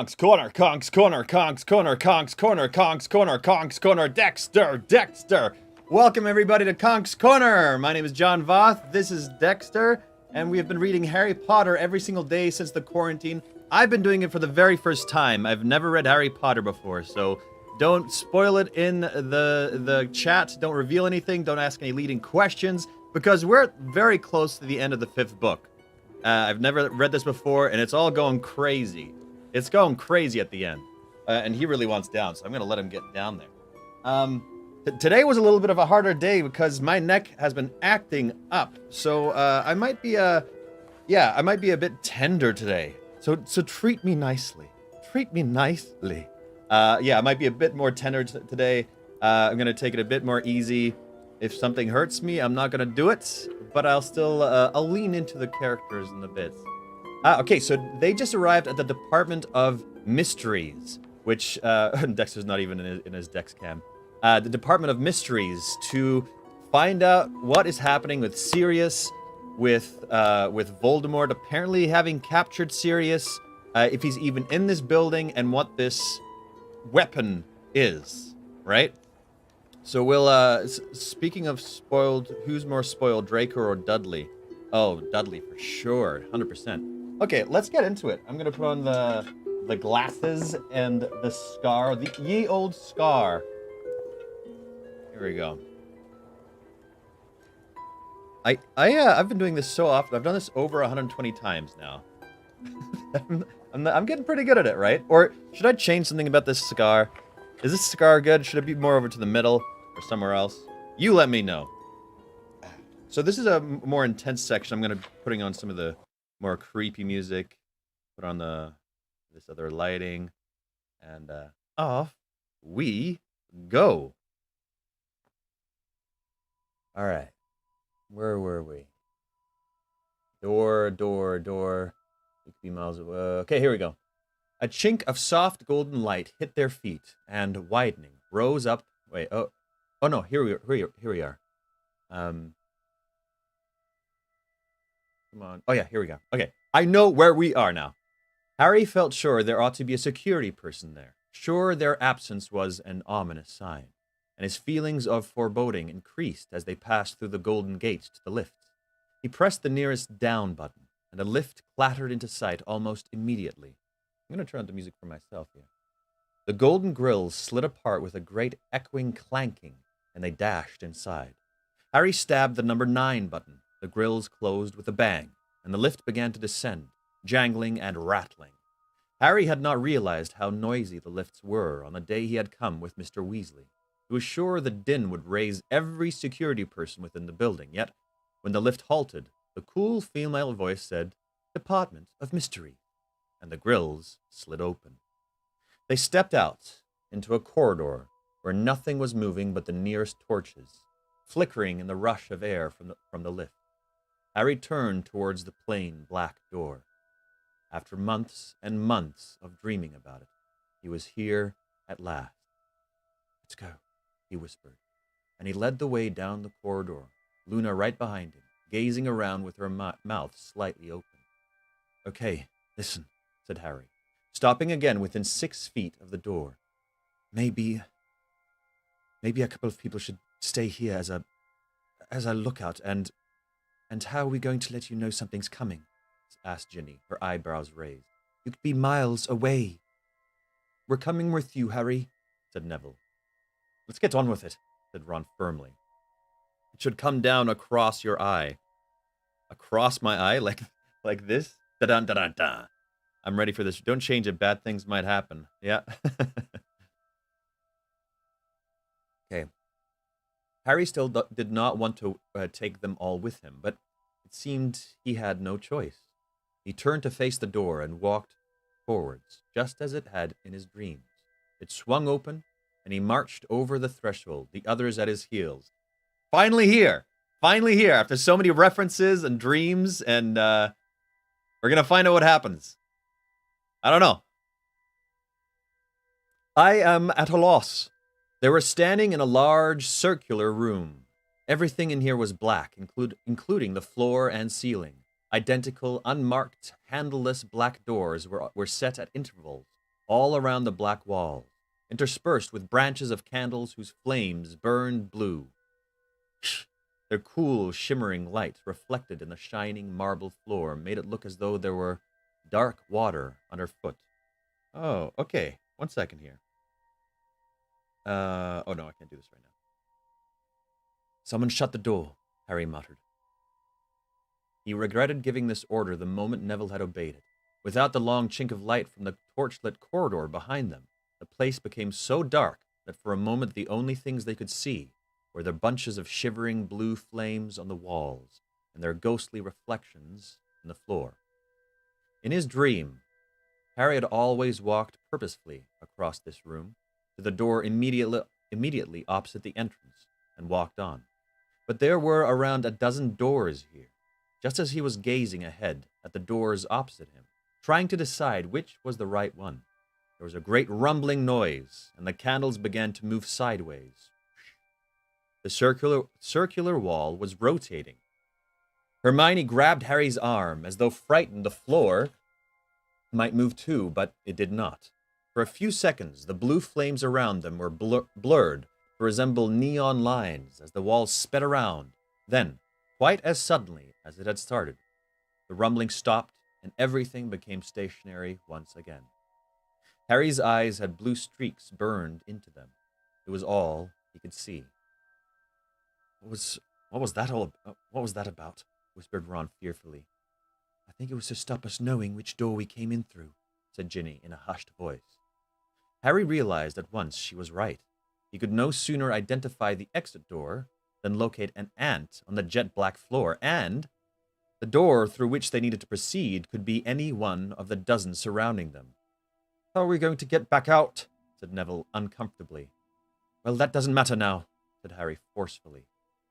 Conks Corner, Conks Corner, Conks Corner, Conks Corner, Conks Corner, Conks Corner, Dexter. Welcome everybody to Conks Corner. My name is John Voth. This is Dexter, and we have been reading Harry Potter every single day since the quarantine. I've been doing it for the very first time. I've never read Harry Potter before, so don't spoil it in the chat. Don't reveal anything. Don't ask any leading questions, because we're very close to the end of the 5th book. I've never read this before, and it's all going crazy. It's going crazy at the end. And he really wants down, so I'm going to let him get down there. Today was a little bit of a harder day because my neck has been acting up. So I might be a bit tender today. So treat me nicely. Treat me nicely. I might be a bit more tender today. I'm going to take it a bit more easy. If something hurts me, I'm not going to do it, but I'll still, I'll lean into the characters in the bits. Okay, so they just arrived at the Department of Mysteries, which, Dexter's not even in his Dex cam. The Department of Mysteries to find out what is happening with Sirius, with Voldemort apparently having captured Sirius, if he's even in this building, and what this weapon is, right? So we'll, speaking of spoiled, who's more spoiled, Draco or Dudley? Oh, Dudley for sure, 100%. Okay, let's get into it. I'm gonna put on the glasses and the scar, the ye old scar. Here we go. I've been doing this so often. I've done this over 120 times now. I'm getting pretty good at it, right? Or should I change something about this scar? Is this scar good? Should it be more over to the middle or somewhere else? You let me know. So this is a more intense section. I'm going to be putting on some of the more creepy music. Put on this other lighting. And off we go. All right. Where were we? Door. You could be miles away. Okay, here we go. A chink of soft golden light hit their feet, and widening, rose up. Wait, oh no, here we are. Come on. Oh yeah, here we go. Okay, I know where we are now. Harry felt sure there ought to be a security person there. Sure their absence was an ominous sign, and his feelings of foreboding increased as they passed through the golden gates to the lifts. He pressed the nearest down button, and a lift clattered into sight almost immediately. I'm going to turn on the music for myself here. The golden grills slid apart with a great echoing clanking, and they dashed inside. Harry stabbed the number 9 button. The grills closed with a bang, and the lift began to descend, jangling and rattling. Harry had not realized how noisy the lifts were on the day he had come with Mr. Weasley. He was sure the din would raise every security person within the building, yet when the lift halted, the cool female voice said, "Department of Mystery," and the grills slid open. They stepped out into a corridor where nothing was moving but the nearest torches, flickering in the rush of air from the lift. Harry turned towards the plain black door. After months and months of dreaming about it, he was here at last. "Let's go," he whispered, and he led the way down the corridor, Luna right behind him, gazing around with her mouth slightly open. "Okay, listen," said Harry, stopping again within 6 feet of the door. Maybe a couple of people should stay here as a lookout, and how are we going to let you know something's coming?" asked Ginny, her eyebrows raised. "You could be miles away." "We're coming with you, Harry," said Neville. "Let's get on with it," said Ron firmly. "It should come down across your eye." "Across my eye? Like this? Da-dun-da-dun-da. I'm ready for this. Don't change it. Bad things might happen." Yeah. Okay. Harry still did not want to take them all with him, but it seemed he had no choice. He turned to face the door and walked forwards, just as it had in his dreams. It swung open, and he marched over the threshold, the others at his heels. Finally here! Finally here, after so many references and dreams, and we're going to find out what happens. I don't know. I am at a loss. They were standing in a large circular room. Everything in here was black, including the floor and ceiling. Identical, unmarked, handleless black doors were set at intervals, all around the black walls, interspersed with branches of candles whose flames burned blue. Their cool, shimmering light reflected in the shining marble floor made it look as though there were dark water underfoot. Oh, okay. 1 second here. Oh no, I can't do this right now. Someone shut the door, Harry muttered. He regretted giving this order the moment Neville had obeyed it. Without the long chink of light from the torchlit corridor behind them, the place became so dark that for a moment the only things they could see were the bunches of shivering blue flames on the walls and their ghostly reflections in the floor. In his dream, Harry had always walked purposefully across this room to the door immediately opposite the entrance and walked on. But there were around a dozen doors here, just as he was gazing ahead at the doors opposite him, trying to decide which was the right one. There was a great rumbling noise, and the candles began to move sideways. The circular wall was rotating. Hermione grabbed Harry's arm as though frightened the floor might move too, but it did not. For a few seconds, the blue flames around them were blurred to resemble neon lines as the walls sped around. Then, quite as suddenly as it had started, the rumbling stopped and everything became stationary once again. Harry's eyes had blue streaks burned into them. It was all he could see. What was that about? Whispered Ron fearfully. I think it was to stop us knowing which door we came in through, said Ginny in a hushed voice. Harry realized at once she was right. He could no sooner identify the exit door than locate an ant on the jet-black floor, and the door through which they needed to proceed could be any one of the dozen surrounding them. How are we going to get back out? Said Neville uncomfortably. Well, that doesn't matter now, said Harry forcefully,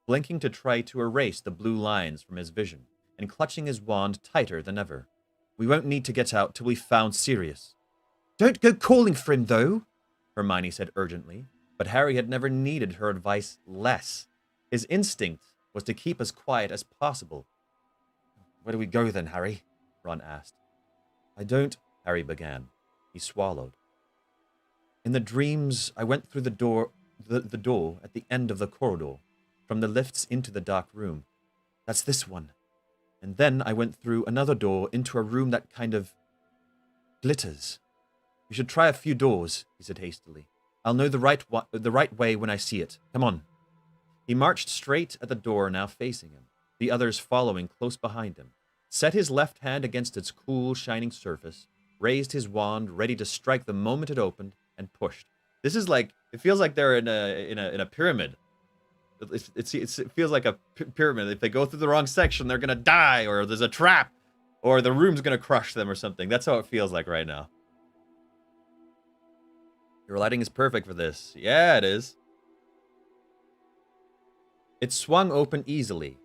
blinking to try to erase the blue lines from his vision, and clutching his wand tighter than ever. We won't need to get out till we've found Sirius. Don't go calling for him, though, Hermione said urgently, but Harry had never needed her advice less. His instinct was to keep as quiet as possible. Where do we go then, Harry? Ron asked. I don't, Harry began. He swallowed. In the dreams, I went through the door at the end of the corridor, from the lifts into the dark room. That's this one. And then I went through another door into a room that kind of glitters. You should try a few doors, he said hastily. I'll know the right way when I see it. Come on. He marched straight at the door now facing him, the others following close behind him, set his left hand against its cool, shining surface, raised his wand, ready to strike the moment it opened, and pushed. This is like, it feels like they're in a pyramid. It feels like a pyramid. If they go through the wrong section, they're gonna die, or there's a trap, or the room's gonna crush them or something. That's how it feels like right now. Your lighting is perfect for this. Yeah, it is. It swung open easily.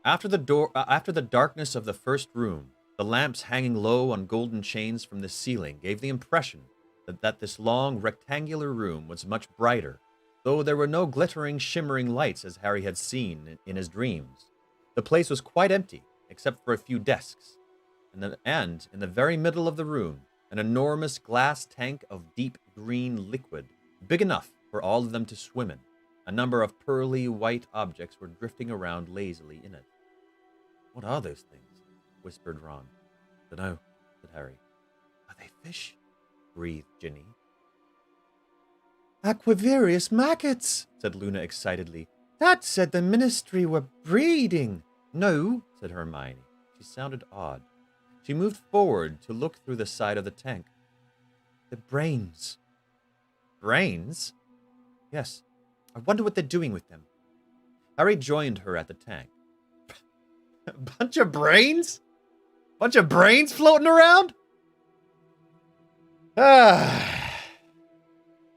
After the darkness of the first room, the lamps hanging low on golden chains from the ceiling gave the impression that this long, rectangular room was much brighter, though there were no glittering, shimmering lights as Harry had seen in his dreams. The place was quite empty, except for a few desks, and in the very middle of the room, an enormous glass tank of deep green liquid, big enough for all of them to swim in. A number of pearly white objects were drifting around lazily in it. What are those things? Whispered Ron. Dunno, said Harry. Are they fish? Breathed Ginny. Aquavarius maggots, said Luna excitedly. Dad said the Ministry were breeding. No, said Hermione. She sounded odd. She moved forward to look through the side of the tank. The brains. Brains? Yes. I wonder what they're doing with them. Harry joined her at the tank. A bunch of brains? Bunch of brains floating around?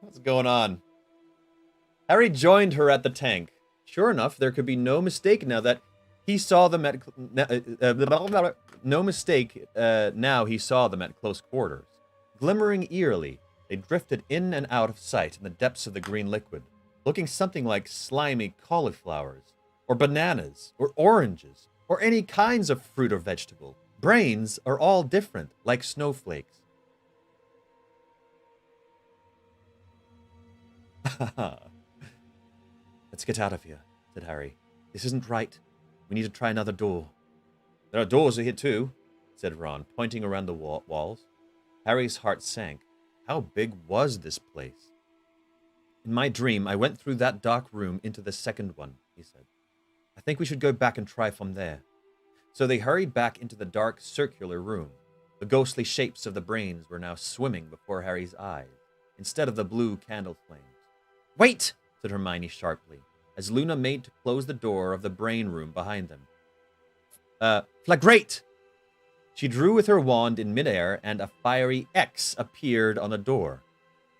What's going on? Harry joined her at the tank. Sure enough, there could be no mistake now that he saw them at now he saw them at close quarters. Glimmering eerily, they drifted in and out of sight in the depths of the green liquid, looking something like slimy cauliflowers, or bananas, or oranges, or any kinds of fruit or vegetable. Brains are all different, like snowflakes. Let's get out of here, said Harry. This isn't right. We need to try another door. There are doors here too, said Ron, pointing around the walls. Harry's heart sank. How big was this place? In my dream, I went through that dark room into the second one, he said. I think we should go back and try from there. So they hurried back into the dark, circular room. The ghostly shapes of the brains were now swimming before Harry's eyes, instead of the blue candle flames. Wait, said Hermione sharply, as Luna made to close the door of the brain room behind them. Flagrate! She drew with her wand in midair, and a fiery X appeared on the door.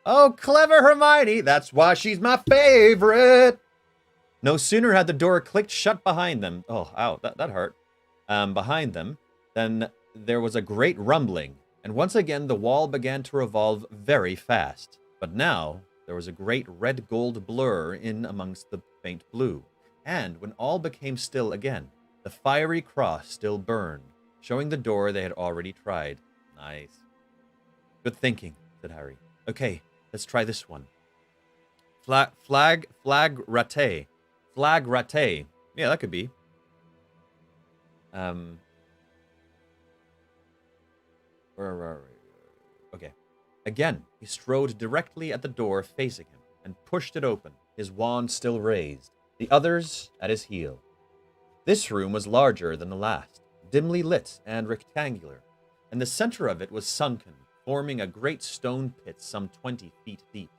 Oh, clever Hermione! That's why she's my favorite! No sooner had the door clicked shut behind them. Oh, ow, that hurt. Behind them, than there was a great rumbling, and once again the wall began to revolve very fast. But now there was a great red-gold blur in amongst the faint blue, and when all became still again, the fiery cross still burned, showing the door they had already tried. Nice. Good thinking, said Harry. Okay, let's try this one. Flag ratte. Flag ratte. Yeah, that could be. Okay. Again, he strode directly at the door facing him and pushed it open, his wand still raised, the others at his heel. This room was larger than the last, dimly lit and rectangular, and the center of it was sunken, forming a great stone pit some 20 feet deep.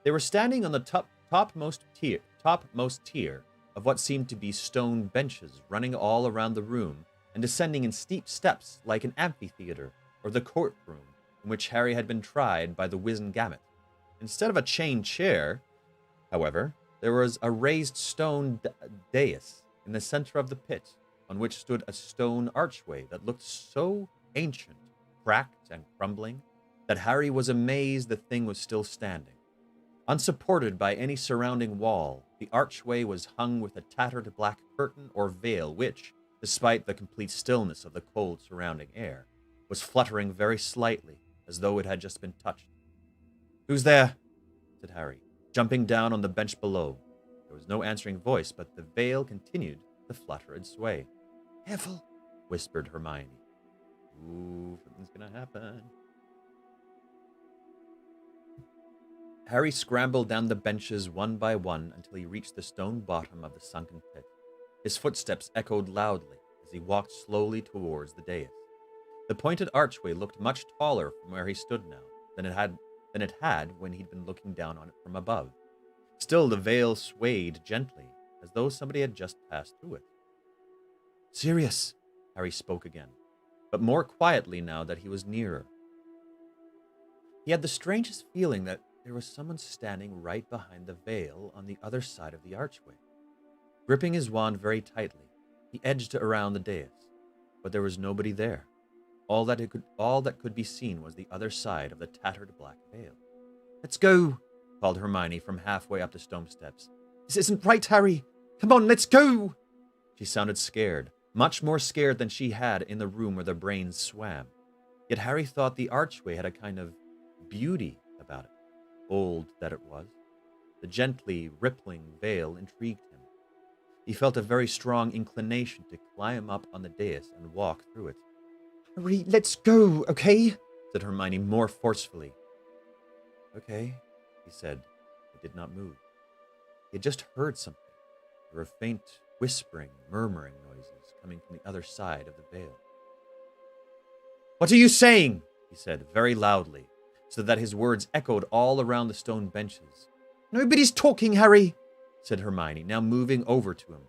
They were standing on the topmost tier of what seemed to be stone benches running all around the room and descending in steep steps like an amphitheater or the courtroom in which Harry had been tried by the Wizengamot. Instead of a chain chair, however, there was a raised stone dais in the center of the pit, on which stood a stone archway that looked so ancient, cracked, and crumbling, that Harry was amazed the thing was still standing. Unsupported by any surrounding wall, the archway was hung with a tattered black curtain or veil which, despite the complete stillness of the cold surrounding air, was fluttering very slightly, as though it had just been touched. "Who's there?" said Harry, jumping down on the bench below. There was no answering voice, but the veil continued to flutter and sway. "Careful," whispered Hermione. Ooh, something's gonna happen. Harry scrambled down the benches one by one until he reached the stone bottom of the sunken pit. His footsteps echoed loudly as he walked slowly towards the dais. The pointed archway looked much taller from where he stood now than it had when he'd been looking down on it from above. Still, the veil swayed gently, as though somebody had just passed through it. "Sirius," Harry spoke again, but more quietly now that he was nearer. He had the strangest feeling that there was someone standing right behind the veil on the other side of the archway. Gripping his wand very tightly, he edged around the dais, but there was nobody there. All that could be seen was the other side of the tattered black veil. "Let's go," called Hermione from halfway up the stone steps. "This isn't right, Harry. Come on, let's go." She sounded scared, much more scared than she had in the room where the brains swam. Yet Harry thought the archway had a kind of beauty about it, old that it was. The gently rippling veil intrigued him. He felt a very strong inclination to climb up on the dais and walk through it. "Harry, let's go, okay?" said Hermione more forcefully. "Okay," he said, but did not move. He had just heard something. There were faint whispering, murmuring noises coming from the other side of the veil. "What are you saying?" he said very loudly, so that his words echoed all around the stone benches. "Nobody's talking, Harry," said Hermione, now moving over to him.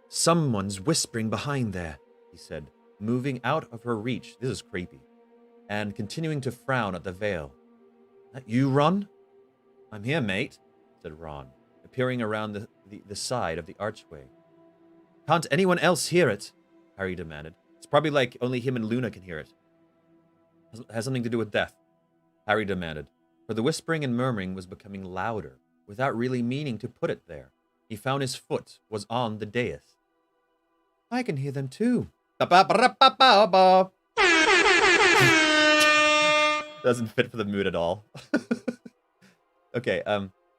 "Someone's whispering behind there," he said, moving out of her reach. This is creepy. And continuing to frown at the veil. "That you, Ron?" "I'm here, mate," said Ron, appearing around the side of the archway. "Can't anyone else hear it?" Harry demanded. "It's probably like only him and Luna can hear it." "Has something to do with death?" Harry demanded, for the whispering and murmuring was becoming louder, without really meaning to put it there. He found his foot was on the dais. "I can hear them too." Doesn't fit for the mood at all. Okay,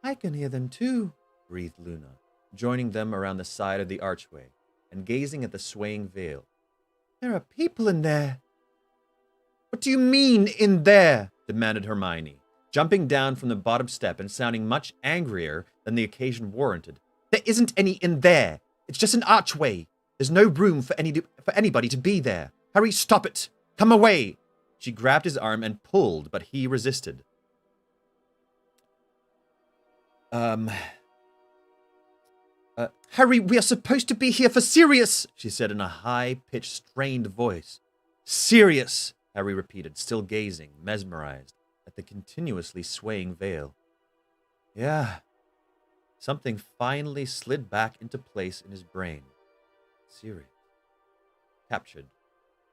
I can hear them too, breathed Luna, joining them around the side of the archway and gazing at the swaying veil. There are people in there. What do you mean, in there? Demanded Hermione, jumping down from the bottom step and sounding much angrier than the occasion warranted. There isn't any in there. It's just an archway. There's no room for anybody to be there. Harry, stop it. Come away. She grabbed his arm and pulled, but he resisted. Harry, we are supposed to be here for Sirius, she said in a high-pitched, strained voice. Sirius, Harry repeated, still gazing, mesmerized, at the continuously swaying veil. Yeah. Something finally slid back into place in his brain. Sirius. Captured,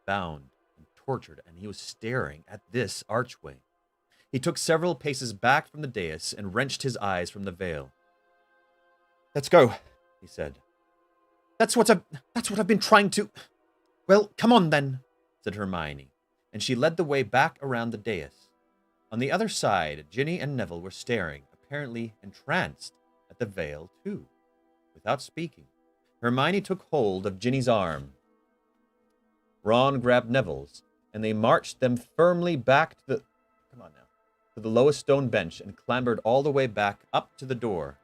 bound, and tortured, and he was staring at this archway. He took several paces back from the dais and wrenched his eyes from the veil. Let's go, he said. That's what I've been trying to... Well, come on then, said Hermione, and she led the way back around the dais. On the other side, Ginny and Neville were staring, apparently entranced, at the veil too. Without speaking, Hermione took hold of Ginny's arm. Ron grabbed Neville's, and they marched them firmly back to the lowest stone bench and clambered all the way back up to the door.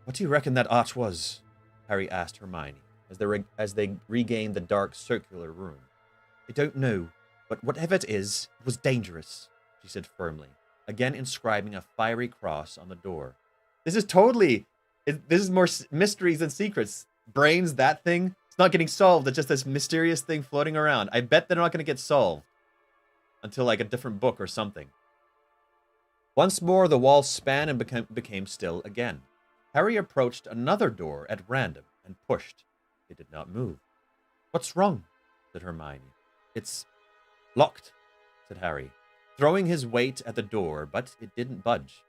What do you reckon that arch was? Harry asked Hermione, as they regained the dark circular room. I don't know, but whatever it was dangerous, she said firmly, again inscribing a fiery cross on the door. This is more mysteries than secrets. Brains, that thing, it's not getting solved. It's just this mysterious thing floating around. I bet they're not going to get solved until like a different book or something. Once more, the wall span and became still again. Harry approached another door at random and pushed. It did not move. What's wrong? Said Hermione. It's locked, said Harry, throwing his weight at the door, but it didn't budge.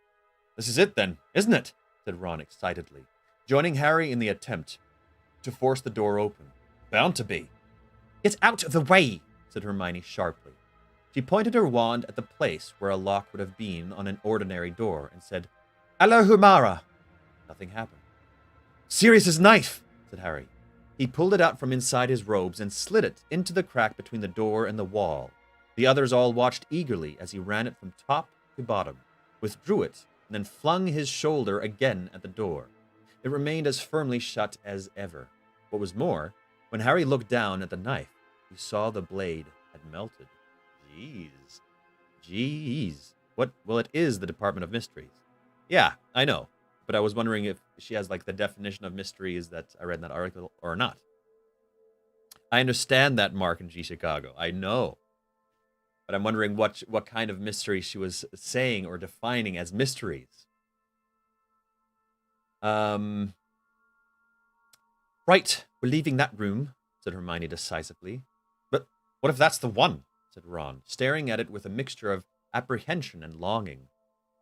This is it then, isn't it? Said Ron excitedly, joining Harry in the attempt to force the door open. Bound to be. Get out of the way, said Hermione sharply. She pointed her wand at the place where a lock would have been on an ordinary door and said, Alohomora. Nothing happened. Sirius's knife, said Harry. He pulled it out from inside his robes and slid it into the crack between the door and the wall. The others all watched eagerly as he ran it from top to bottom, withdrew it, and then flung his shoulder again at the door. It remained as firmly shut as ever. What was more, when Harry looked down at the knife, he saw the blade had melted. Jeez. Well, it is the Department of Mysteries. Yeah, I know. But I was wondering if she has, like, the definition of mysteries that I read in that article or not. I understand that, Mark and G Chicago. I know. But I'm wondering what kind of mystery she was saying or defining as mysteries. Right, we're leaving that room, said Hermione decisively. But what if that's the one? Said Ron, staring at it with a mixture of apprehension and longing.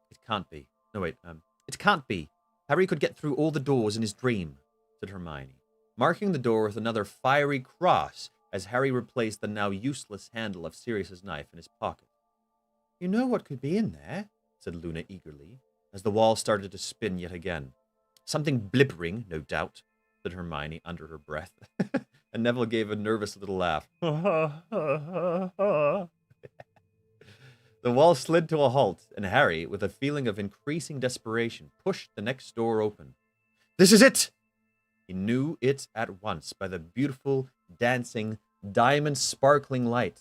It can't be. No, wait, it can't be. Harry could get through all the doors in his dream, said Hermione, marking the door with another fiery cross as Harry replaced the now useless handle of Sirius's knife in his pocket. You know what could be in there, said Luna eagerly, as the wall started to spin yet again. Something blibbering, no doubt, said Hermione under her breath, and Neville gave a nervous little laugh. The wall slid to a halt, and Harry, with a feeling of increasing desperation, pushed the next door open. This is it! He knew it at once by the beautiful, dancing, diamond-sparkling light.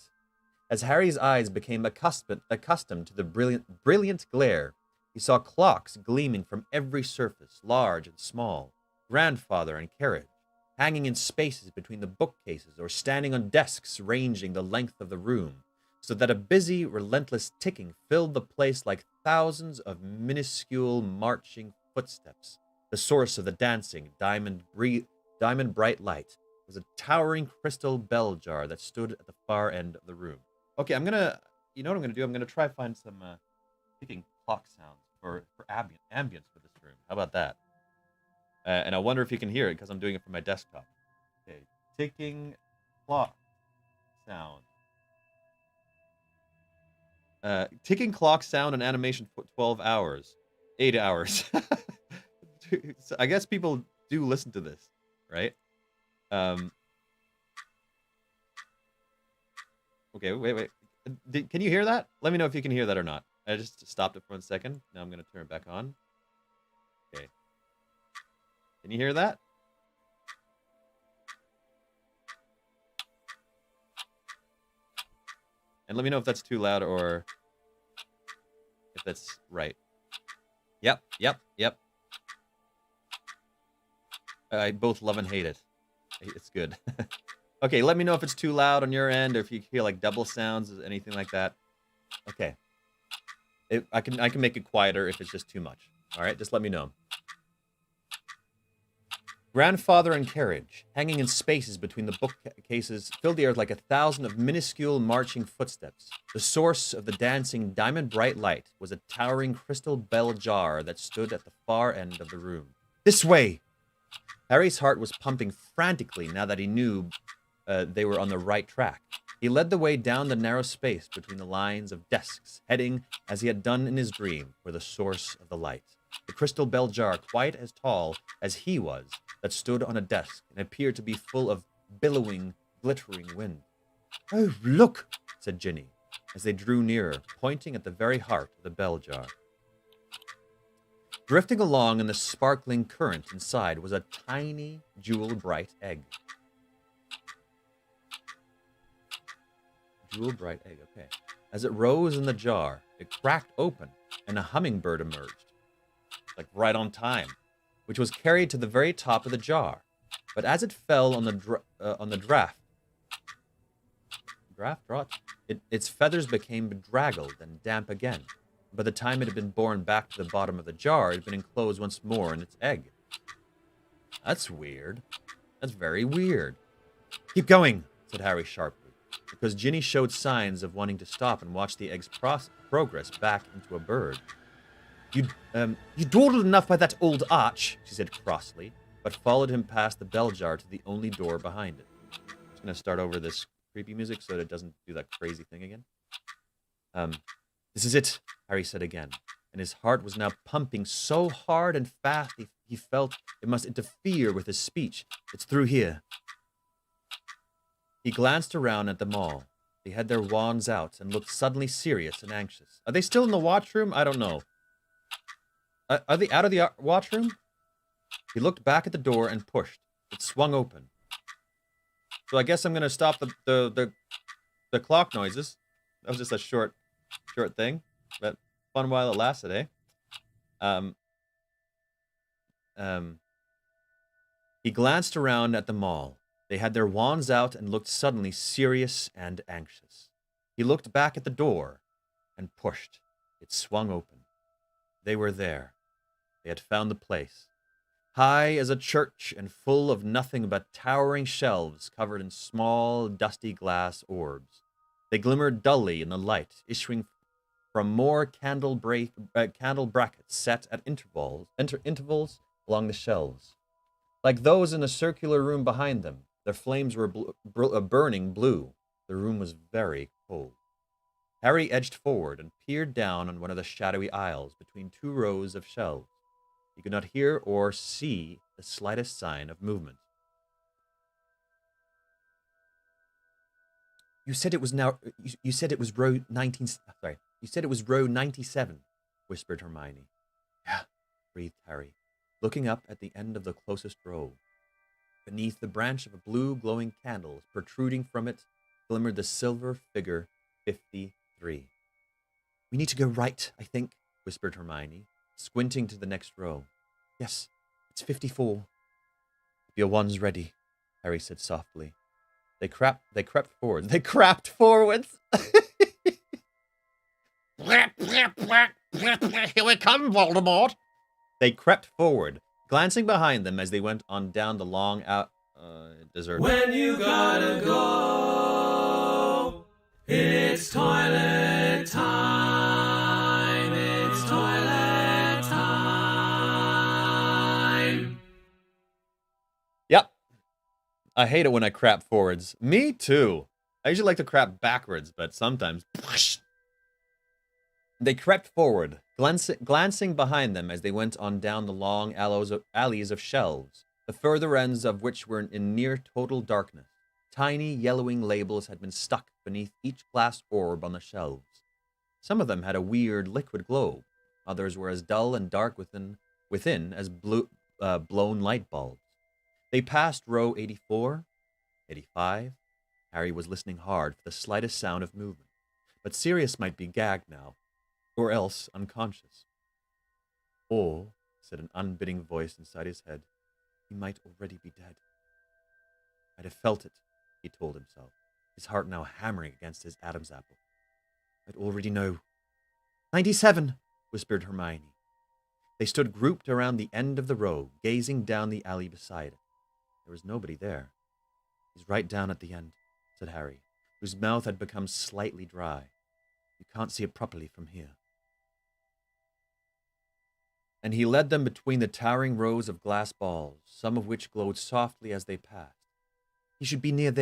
As Harry's eyes became accustomed to the brilliant glare, he saw clocks gleaming from every surface, large and small, grandfather and carriage, hanging in spaces between the bookcases or standing on desks ranging the length of the room, so that a busy, relentless ticking filled the place like thousands of minuscule marching footsteps. The source of the dancing, diamond-bright light was a towering crystal bell jar that stood at the far end of the room. Okay, you know what I'm gonna do? I'm gonna try to find some ticking clock sounds for ambience for this room. How about that? And I wonder if you can hear it because I'm doing it from my desktop. Okay, ticking clock sound. Ticking clock sound and animation for 12 hours. 8 hours. So I guess people do listen to this, right? Okay, wait. Can you hear that? Let me know if you can hear that or not. I just stopped it for 1 second. Now I'm going to turn it back on. Okay. Can you hear that? And let me know if that's too loud or if that's right. Yep. I both love and hate it. It's good. Okay, let me know if it's too loud on your end or if you hear like double sounds or anything like that. Okay. I can make it quieter if it's just too much. All right, just let me know. Grandfather and carriage, hanging in spaces between the bookcases, filled the air like 1,000 of minuscule marching footsteps. The source of the dancing diamond-bright light was a towering crystal bell jar that stood at the far end of the room. This way! Harry's heart was pumping frantically now that he knew they were on the right track. He led the way down the narrow space between the lines of desks, heading, as he had done in his dream, for the source of the light. The crystal bell jar, quite as tall as he was, that stood on a desk and appeared to be full of billowing, glittering wind. "Oh, look," said Ginny, as they drew nearer, pointing at the very heart of the bell jar. Drifting along in the sparkling current inside was a tiny, jewel-bright egg. Jewel-bright egg, okay. As it rose in the jar, it cracked open, and a hummingbird emerged. Like right on time, which was carried to the very top of the jar. But as it fell on the draught, its feathers became bedraggled and damp again. By the time it had been borne back to the bottom of the jar, it had been enclosed once more in its egg. That's weird. That's very weird. "Keep going," said Harry sharply, because Ginny showed signs of wanting to stop and watch the egg's progress back into a bird. You dawdled enough by that old arch," she said crossly, but followed him past the bell jar to the only door behind it. I'm just going to start over this creepy music so that it doesn't do that crazy thing again. "This is it," Harry said again, and his heart was now pumping so hard and fast he felt it must interfere with his speech. "It's through here." He glanced around at them all. They had their wands out and looked suddenly serious and anxious. Are they still in the watchroom? I don't know. Are they out of the watchroom? He looked back at the door and pushed. It swung open. So I guess I'm going to stop the clock noises. That was just a short thing, but fun while it lasted, eh? He glanced around at them all. They had their wands out and looked suddenly serious and anxious. He looked back at the door and pushed. It swung open. They were there. They had found the place. High as a church and full of nothing but towering shelves covered in small, dusty glass orbs. They glimmered dully in the light, issuing from more candle brackets set at intervals along the shelves. Like those in the circular room behind them, their flames were burning blue. The room was very cold. Harry edged forward and peered down on one of the shadowy aisles between 2 rows of shelves. He could not hear or see the slightest sign of movement. You said it was row 19. Sorry, you said it was row 97, whispered Hermione. Yeah, breathed Harry, looking up at the end of the closest row. Beneath the branch of a blue glowing candle, protruding from it, glimmered the silver figure 53. We need to go right, I think, whispered Hermione, squinting to the next row. Yes, it's 54. If your wand's ready, Harry said softly. They crept forward. They crapped forwards. Here we come, Voldemort. They crept forward, glancing behind them as they went on down the long deserted. When you gotta go, it's toilet time. It's toilet time. Yep. I hate it when I crap forwards. Me too. I usually like to crap backwards, but sometimes... They crept forward, Glancing behind them as they went on down the long alleys of shelves, the further ends of which were in near total darkness, tiny yellowing labels had been stuck beneath each glass orb on the shelves. Some of them had a weird liquid glow. Others were as dull and dark within as blown light bulbs. They passed row 84, 85. Harry was listening hard for the slightest sound of movement, but Sirius might be gagged now, or else unconscious. Or, said an unbiding voice inside his head, he might already be dead. I'd have felt it, he told himself, his heart now hammering against his Adam's apple. I'd already know. 97, whispered Hermione. They stood grouped around the end of the row, gazing down the alley beside it. There was nobody there. He's right down at the end, said Harry, whose mouth had become slightly dry. You can't see it properly from here. And he led them between the towering rows of glass balls, some of which glowed softly as they passed. He should be near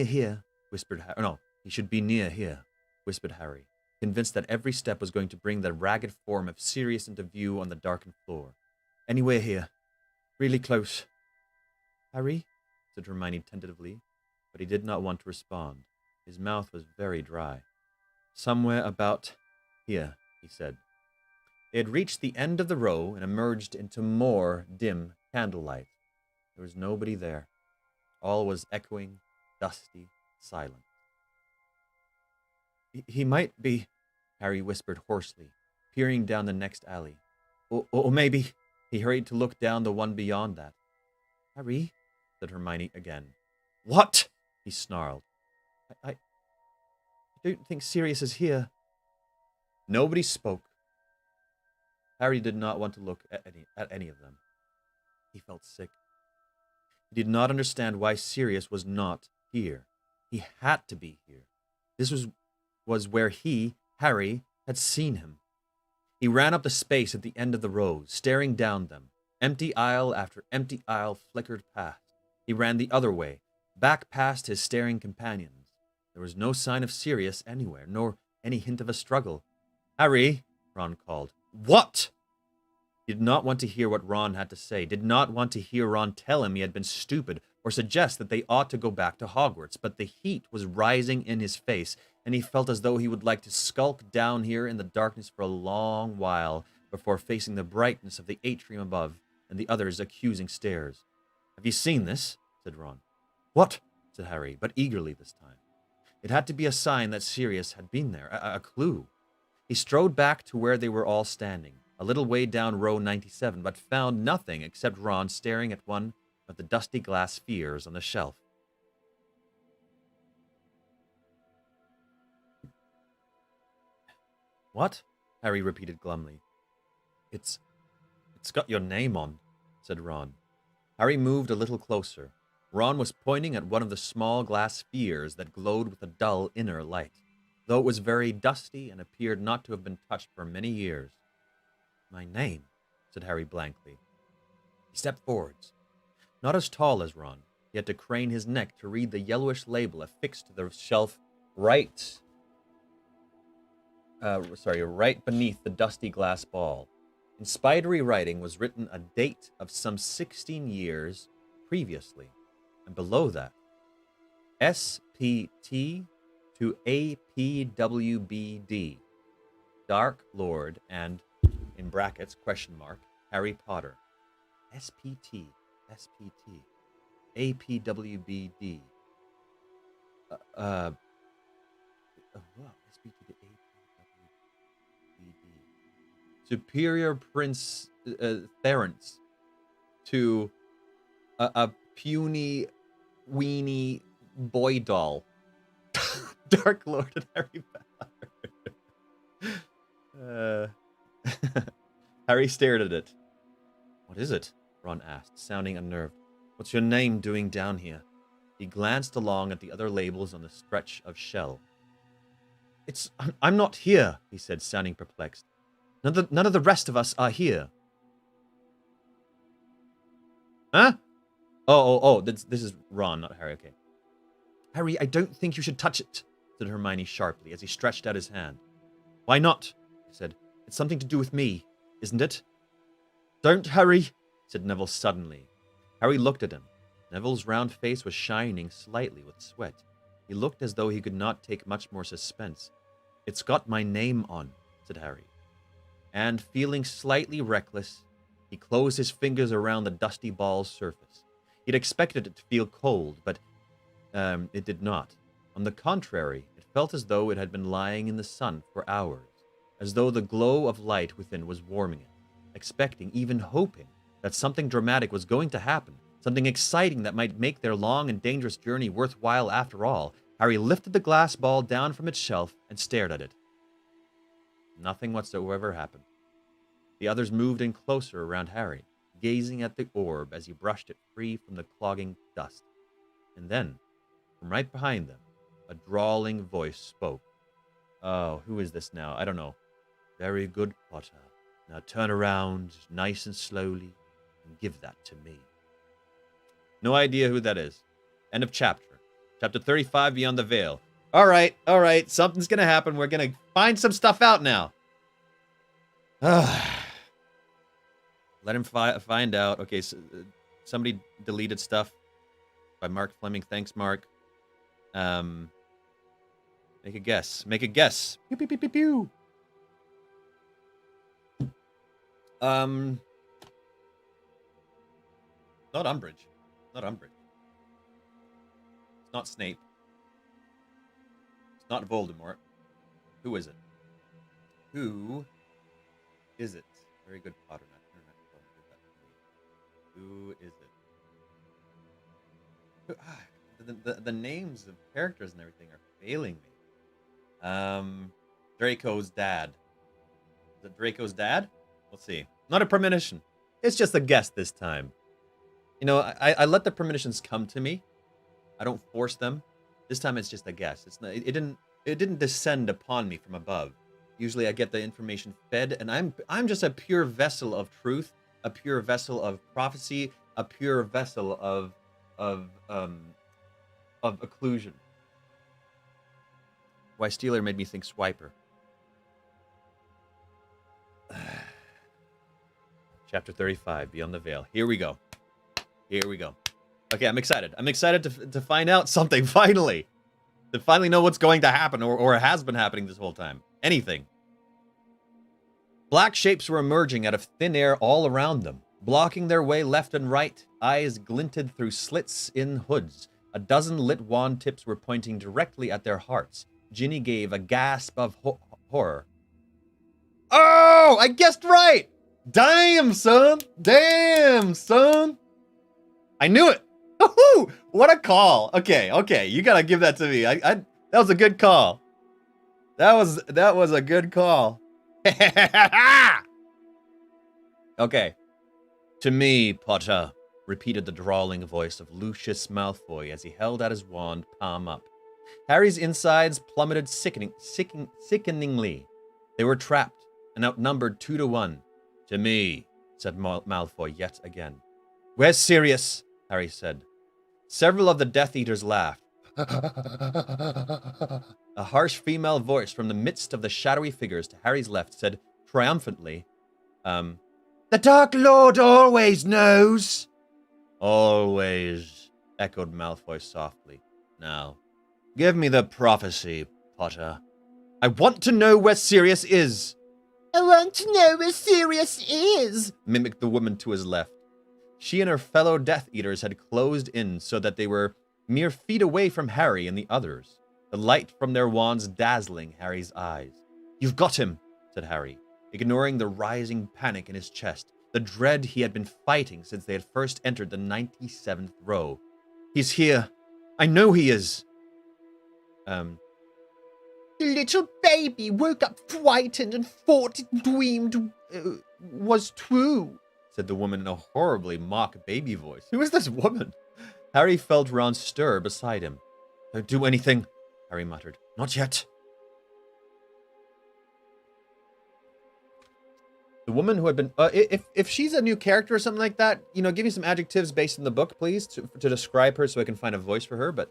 here, whispered Harry. No, he should be near here, whispered Harry, convinced that every step was going to bring the ragged form of Sirius into view on the darkened floor. Anywhere here. Really close. Harry, said Hermione tentatively, but he did not want to respond. His mouth was very dry. Somewhere about here, he said. They had reached the end of the row and emerged into more dim candlelight. There was nobody there. All was echoing, dusty, silent. He might be, Harry whispered hoarsely, peering down the next alley. Or maybe he hurried to look down the one beyond that. Harry, said Hermione again. What? He snarled. I don't think Sirius is here. Nobody spoke. Harry did not want to look at any of them. He felt sick. He did not understand why Sirius was not here. He had to be here. This was where he, Harry, had seen him. He ran up the space at the end of the row, staring down them. Empty aisle after empty aisle flickered past. He ran the other way, back past his staring companions. There was no sign of Sirius anywhere, nor any hint of a struggle. Harry, Ron called. What? He did not want to hear what Ron had to say, did not want to hear Ron tell him he had been stupid, or suggest that they ought to go back to Hogwarts, but the heat was rising in his face, and he felt as though he would like to skulk down here in the darkness for a long while before facing the brightness of the atrium above and the others' accusing stares. Have you seen this? Said Ron. What? Said Harry, but eagerly this time. It had to be a sign that Sirius had been there, a clue. He strode back to where they were all standing, a little way down row 97, but found nothing except Ron staring at one of the dusty glass spheres on the shelf. What? Harry repeated glumly. It's got your name on, said Ron. Harry moved a little closer. Ron was pointing at one of the small glass spheres that glowed with a dull inner light, though it was very dusty and appeared not to have been touched for many years. My name, said Harry blankly. He stepped forwards. Not as tall as Ron, he had to crane his neck to read the yellowish label affixed to the shelf right beneath the dusty glass ball. In spidery writing was written a date of some 16 years previously, and below that, SPT to APWBD, Dark Lord and, in brackets, question mark, Harry Potter. SPT, APWBD. Wow, SPT to APWBD. Superior Prince Therence to a puny, weeny boy doll. Dark Lord and Harry Potter. Harry stared at it. What is it? Ron asked, sounding unnerved. What's your name doing down here? He glanced along at the other labels on the stretch of shell. I'm not here, he said, sounding perplexed. None of the rest of us are here. Huh? Oh, this is Ron, not Harry, okay. Harry, I don't think you should touch it, said Hermione sharply as he stretched out his hand. Why not? He said. It's something to do with me, isn't it? Don't hurry, said Neville suddenly. Harry looked at him. Neville's round face was shining slightly with sweat. He looked as though he could not take much more suspense. It's got my name on, said Harry. And, feeling slightly reckless, he closed his fingers around the dusty ball's surface. He'd expected it to feel cold, but it did not. On the contrary, it felt as though it had been lying in the sun for hours, as though the glow of light within was warming it, expecting, even hoping, that something dramatic was going to happen, something exciting that might make their long and dangerous journey worthwhile after all. Harry lifted the glass ball down from its shelf and stared at it. Nothing whatsoever happened. The others moved in closer around Harry, gazing at the orb as he brushed it free from the clogging dust. And then, from right behind them, a drawling voice spoke. Oh, who is this now? I don't know. Very good, Potter. Now turn around, nice and slowly, and give that to me. No idea who that is. End of chapter. Chapter 35, Beyond the Veil. All right. Something's going to happen. We're going to find some stuff out now. Let him find out. Okay, so, somebody deleted stuff by Mark Fleming. Thanks, Mark. Make a guess. Pew, pew, pew, pew, pew. Not Umbridge. It's not Snape. It's not Voldemort. Who is it? Very good, Potter. Who is it? The names of characters and everything are failing me. Draco's dad. Is it Draco's dad? Let's see. Not a premonition. It's just a guess this time. You know, I let the premonitions come to me. I don't force them. This time it's just a guess. It didn't descend upon me from above. Usually I get the information fed, and I'm just a pure vessel of truth, a pure vessel of prophecy, a pure vessel of occlusion. Why Steeler made me think Swiper. Chapter 35, Beyond the Veil. Here we go. Okay, I'm excited. I'm excited to find out something, finally. To finally know what's going to happen, or has been happening this whole time. Anything. Black shapes were emerging out of thin air all around them, blocking their way left and right. Eyes glinted through slits in hoods. A dozen lit wand tips were pointing directly at their hearts. Ginny gave a gasp of horror. Oh, I guessed right! Damn, son! I knew it! Woohoo! What a call! Okay, you gotta give that to me. That was a good call. That was a good call. Okay. To me, Potter, repeated the drawling voice of Lucius Malfoy as he held out his wand, palm up. Harry's insides plummeted sickeningly. They were trapped and outnumbered 2-1. To me, said Malfoy yet again. Where's Sirius? Harry said. Several of the Death Eaters laughed. A harsh female voice from the midst of the shadowy figures to Harry's left said triumphantly, The Dark Lord always knows. Always, echoed Malfoy softly. Now, give me the prophecy, Potter. I want to know where Sirius is. I want to know where Sirius is, mimicked the woman to his left. She and her fellow Death Eaters had closed in so that they were mere feet away from Harry and the others, the light from their wands dazzling Harry's eyes. You've got him, said Harry, ignoring the rising panic in his chest, the dread he had been fighting since they had first entered the 97th row. He's here. I know he is. The little baby woke up frightened and thought it dreamed was true, said the woman in a horribly mock baby voice. Who is this woman? Harry felt Ron stir beside him. Don't do anything, Harry muttered. Not yet. The woman who had been... if she's a new character or something like that, you know, give me some adjectives based in the book, please, to describe her so I can find a voice for her, but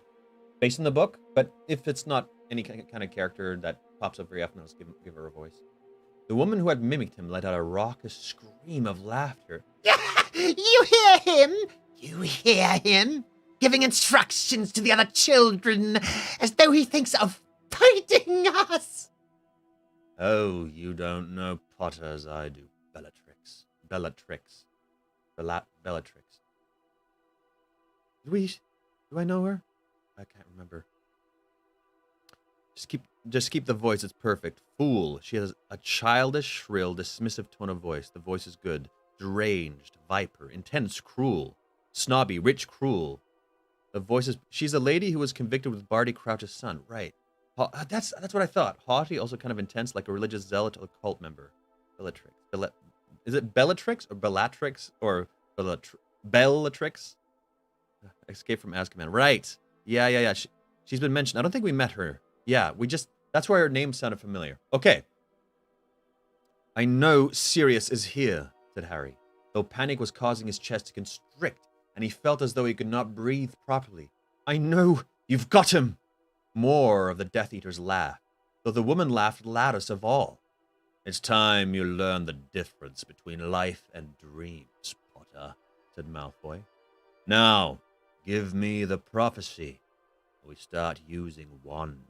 based in the book. But if it's not any kind of character that pops up very often, I'll just give her a voice. The woman who had mimicked him let out a raucous scream of laughter. You hear him? You hear him? Giving instructions to the other children as though he thinks of fighting us. Oh, you don't know Potter as I do, Bellatrix. Bellatrix. Bellatrix. Do I know her? I can't remember. Just keep the voice, it's perfect. Fool. She has a childish, shrill, dismissive tone of voice. The voice is good. Deranged, viper, intense, cruel. Snobby, rich, cruel. The voice is... She's a lady who was convicted with Barty Crouch's son. Right. That's what I thought. Haughty, also kind of intense, like a religious zealot or cult member. Bellatrix. Is it Bellatrix or Bellatrix or Bellatrix? Escape from Azkaban. Right. Yeah. She's been mentioned. I don't think we met her. Yeah, that's why her name sounded familiar. Okay. I know Sirius is here, said Harry, though panic was causing his chest to constrict, and he felt as though he could not breathe properly. I know you've got him. More of the Death Eaters laughed, though the woman laughed loudest of all. It's time you learn the difference between life and dreams, Potter, said Malfoy. Now, give me the prophecy. We start using wands.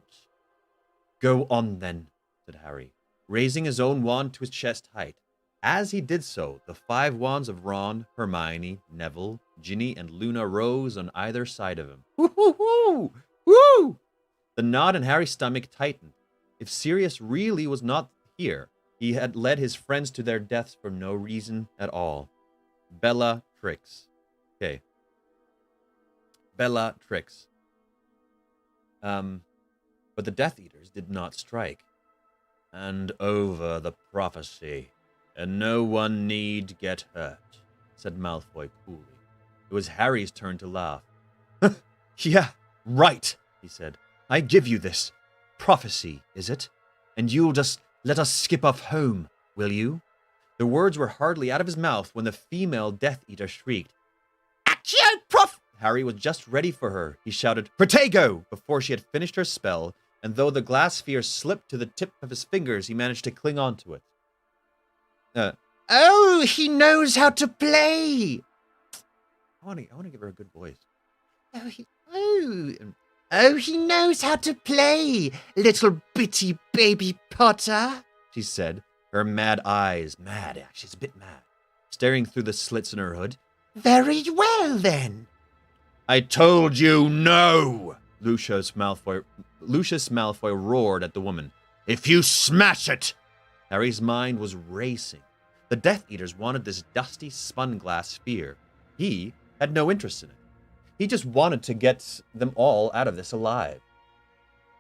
Go on, then, said Harry, raising his own wand to his chest height. As he did so, the 5 wands of Ron, Hermione, Neville, Ginny, and Luna rose on either side of him. Woo-hoo-hoo! Woo! The knot in Harry's stomach tightened. If Sirius really was not here, he had led his friends to their deaths for no reason at all. Bellatrix. Okay. Bellatrix. But the Death Eaters did not strike. And over the prophecy, and no one need get hurt, said Malfoy coolly. It was Harry's turn to laugh. Yeah, right, he said. I give you this. Prophecy, is it? And you'll just let us skip off home, will you? The words were hardly out of his mouth when the female Death Eater shrieked. Accio, Prof! Harry was just ready for her. He shouted, Protego! Before she had finished her spell, and though the glass sphere slipped to the tip of his fingers, he managed to cling on to it. Oh, he knows how to play! I want to give her a good voice. Oh, he knows how to play, little bitty baby Potter, she said, her mad eyes, she's a bit mad, staring through the slits in her hood. Very well, then. I told you no! Lucius Malfoy roared at the woman. If you smash it! Harry's mind was racing. The Death Eaters wanted this dusty spun glass sphere. He had no interest in it. He just wanted to get them all out of this alive.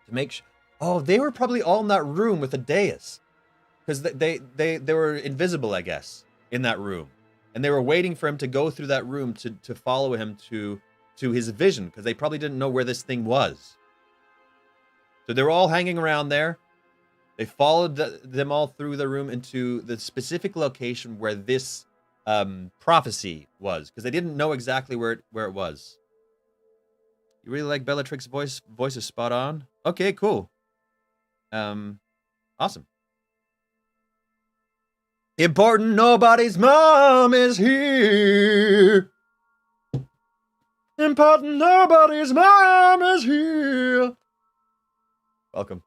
To make sure... Oh, they were probably all in that room with the dais. Because they were invisible, I guess, in that room. And they were waiting for him to go through that room to follow him to his vision, because they probably didn't know where this thing was. So they were all hanging around there. They followed them all through the room into the specific location where this prophecy was, because they didn't know exactly where it was. You really like Bellatrix's voice? Voice is spot on. Okay, cool. Awesome. Important nobody's mom is here. Important nobody's mom is here. Welcome.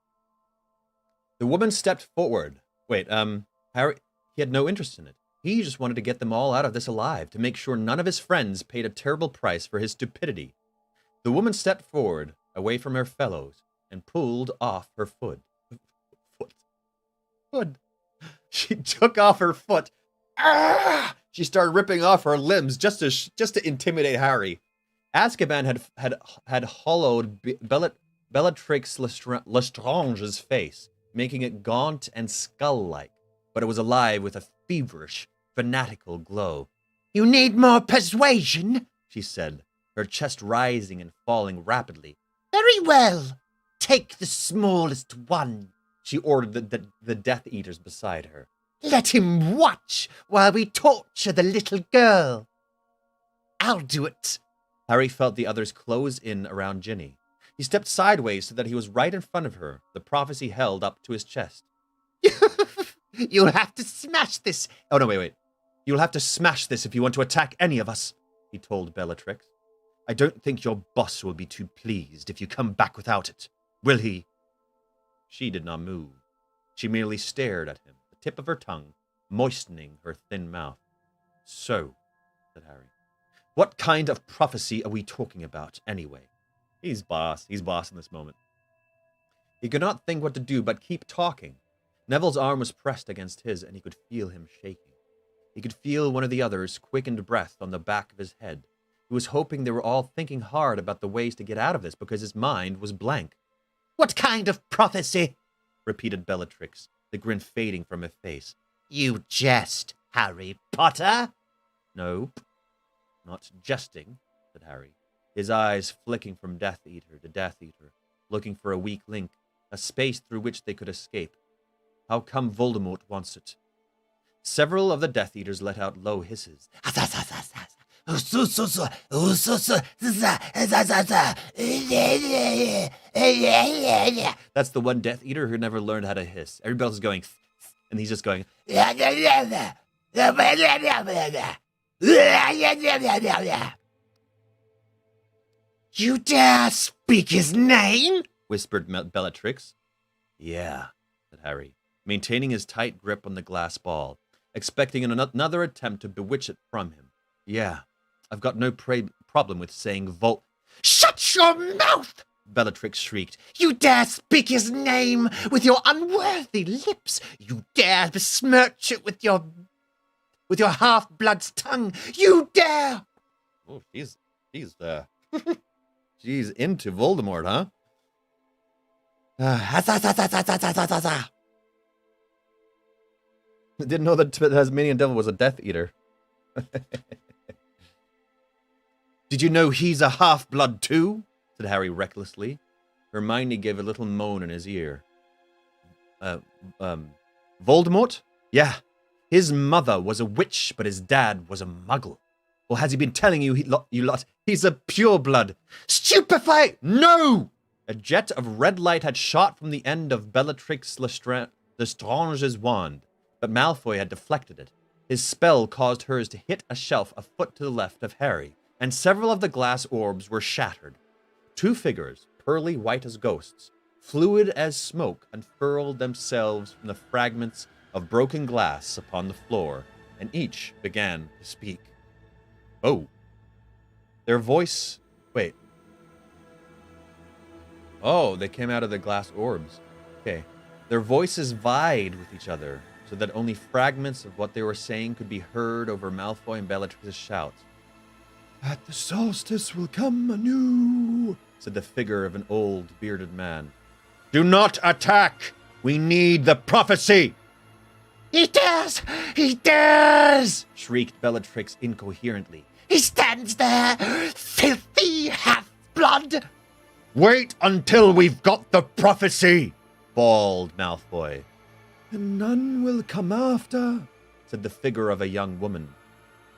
The woman stepped forward. Wait, Harry, he had no interest in it. He just wanted to get them all out of this alive, to make sure none of his friends paid a terrible price for his stupidity. The woman stepped forward, away from her fellows, and pulled off her foot. She took off her foot. Ah! She started ripping off her limbs just to intimidate Harry. Azkaban had hollowed Bellatrix Lestrange's face, making it gaunt and skull-like, but it was alive with a feverish, fanatical glow. You need more persuasion, she said, her chest rising and falling rapidly. Very well. Take the smallest one, she ordered the Death Eaters beside her. Let him watch while we torture the little girl. I'll do it. Harry felt the others close in around Ginny. He stepped sideways so that he was right in front of her, the prophecy held up to his chest. You'll have to smash this. Oh, no, wait. You'll have to smash this if you want to attack any of us, he told Bellatrix. I don't think your boss will be too pleased if you come back without it, will he? She did not move. She merely stared at him, the tip of her tongue moistening her thin mouth. So, said Harry, what kind of prophecy are we talking about, anyway? He's boss. He's boss in this moment. He could not think what to do but keep talking. Neville's arm was pressed against his, and he could feel him shaking. He could feel one of the others' quickened breath on the back of his head. He was hoping they were all thinking hard about the ways to get out of this because his mind was blank. What kind of prophecy? Repeated Bellatrix, the grin fading from her face. You jest, Harry Potter? Nope, not jesting, said Harry, his eyes flicking from Death Eater to Death Eater, looking for a weak link, a space through which they could escape. How come Voldemort wants it? Several of the Death Eaters let out low hisses. That's the one Death Eater who never learned how to hiss. Everybody else is going, and he's just going. You dare speak his name? Whispered Bellatrix. Yeah, said Harry, maintaining his tight grip on the glass ball, expecting another attempt to bewitch it from him. Yeah, I've got no problem with saying Shut your mouth! Bellatrix shrieked. You dare speak his name with your unworthy lips. You dare besmirch it with your half-blood's tongue. You dare! Oh, she's she's into Voldemort, huh? Didn't know that the Tasmanian Devil was a Death Eater. Did you know he's a half-blood too? Said Harry recklessly. Hermione gave a little moan in his ear. Voldemort? Yeah. His mother was a witch, but his dad was a muggle. Or has he been telling you, you lot, he's a pureblood? Stupefy! No! A jet of red light had shot from the end of Bellatrix Lestrange's wand, but Malfoy had deflected it. His spell caused hers to hit a shelf a foot to the left of Harry, and several of the glass orbs were shattered. Two figures, pearly white as ghosts, fluid as smoke, unfurled themselves from the fragments of broken glass upon the floor, and each began to speak. Oh. Their voice... Wait. Oh, they came out of the glass orbs. Okay. Their voices vied with each other, so that only fragments of what they were saying could be heard over Malfoy and Bellatrix's shouts. At the solstice will come anew, said the figure of an old, bearded man. Do not attack! We need the prophecy! He dares! He dares! Shrieked Bellatrix incoherently. He stands there, filthy half-blood! Wait until we've got the prophecy, bawled Malfoy. And none will come after, said the figure of a young woman.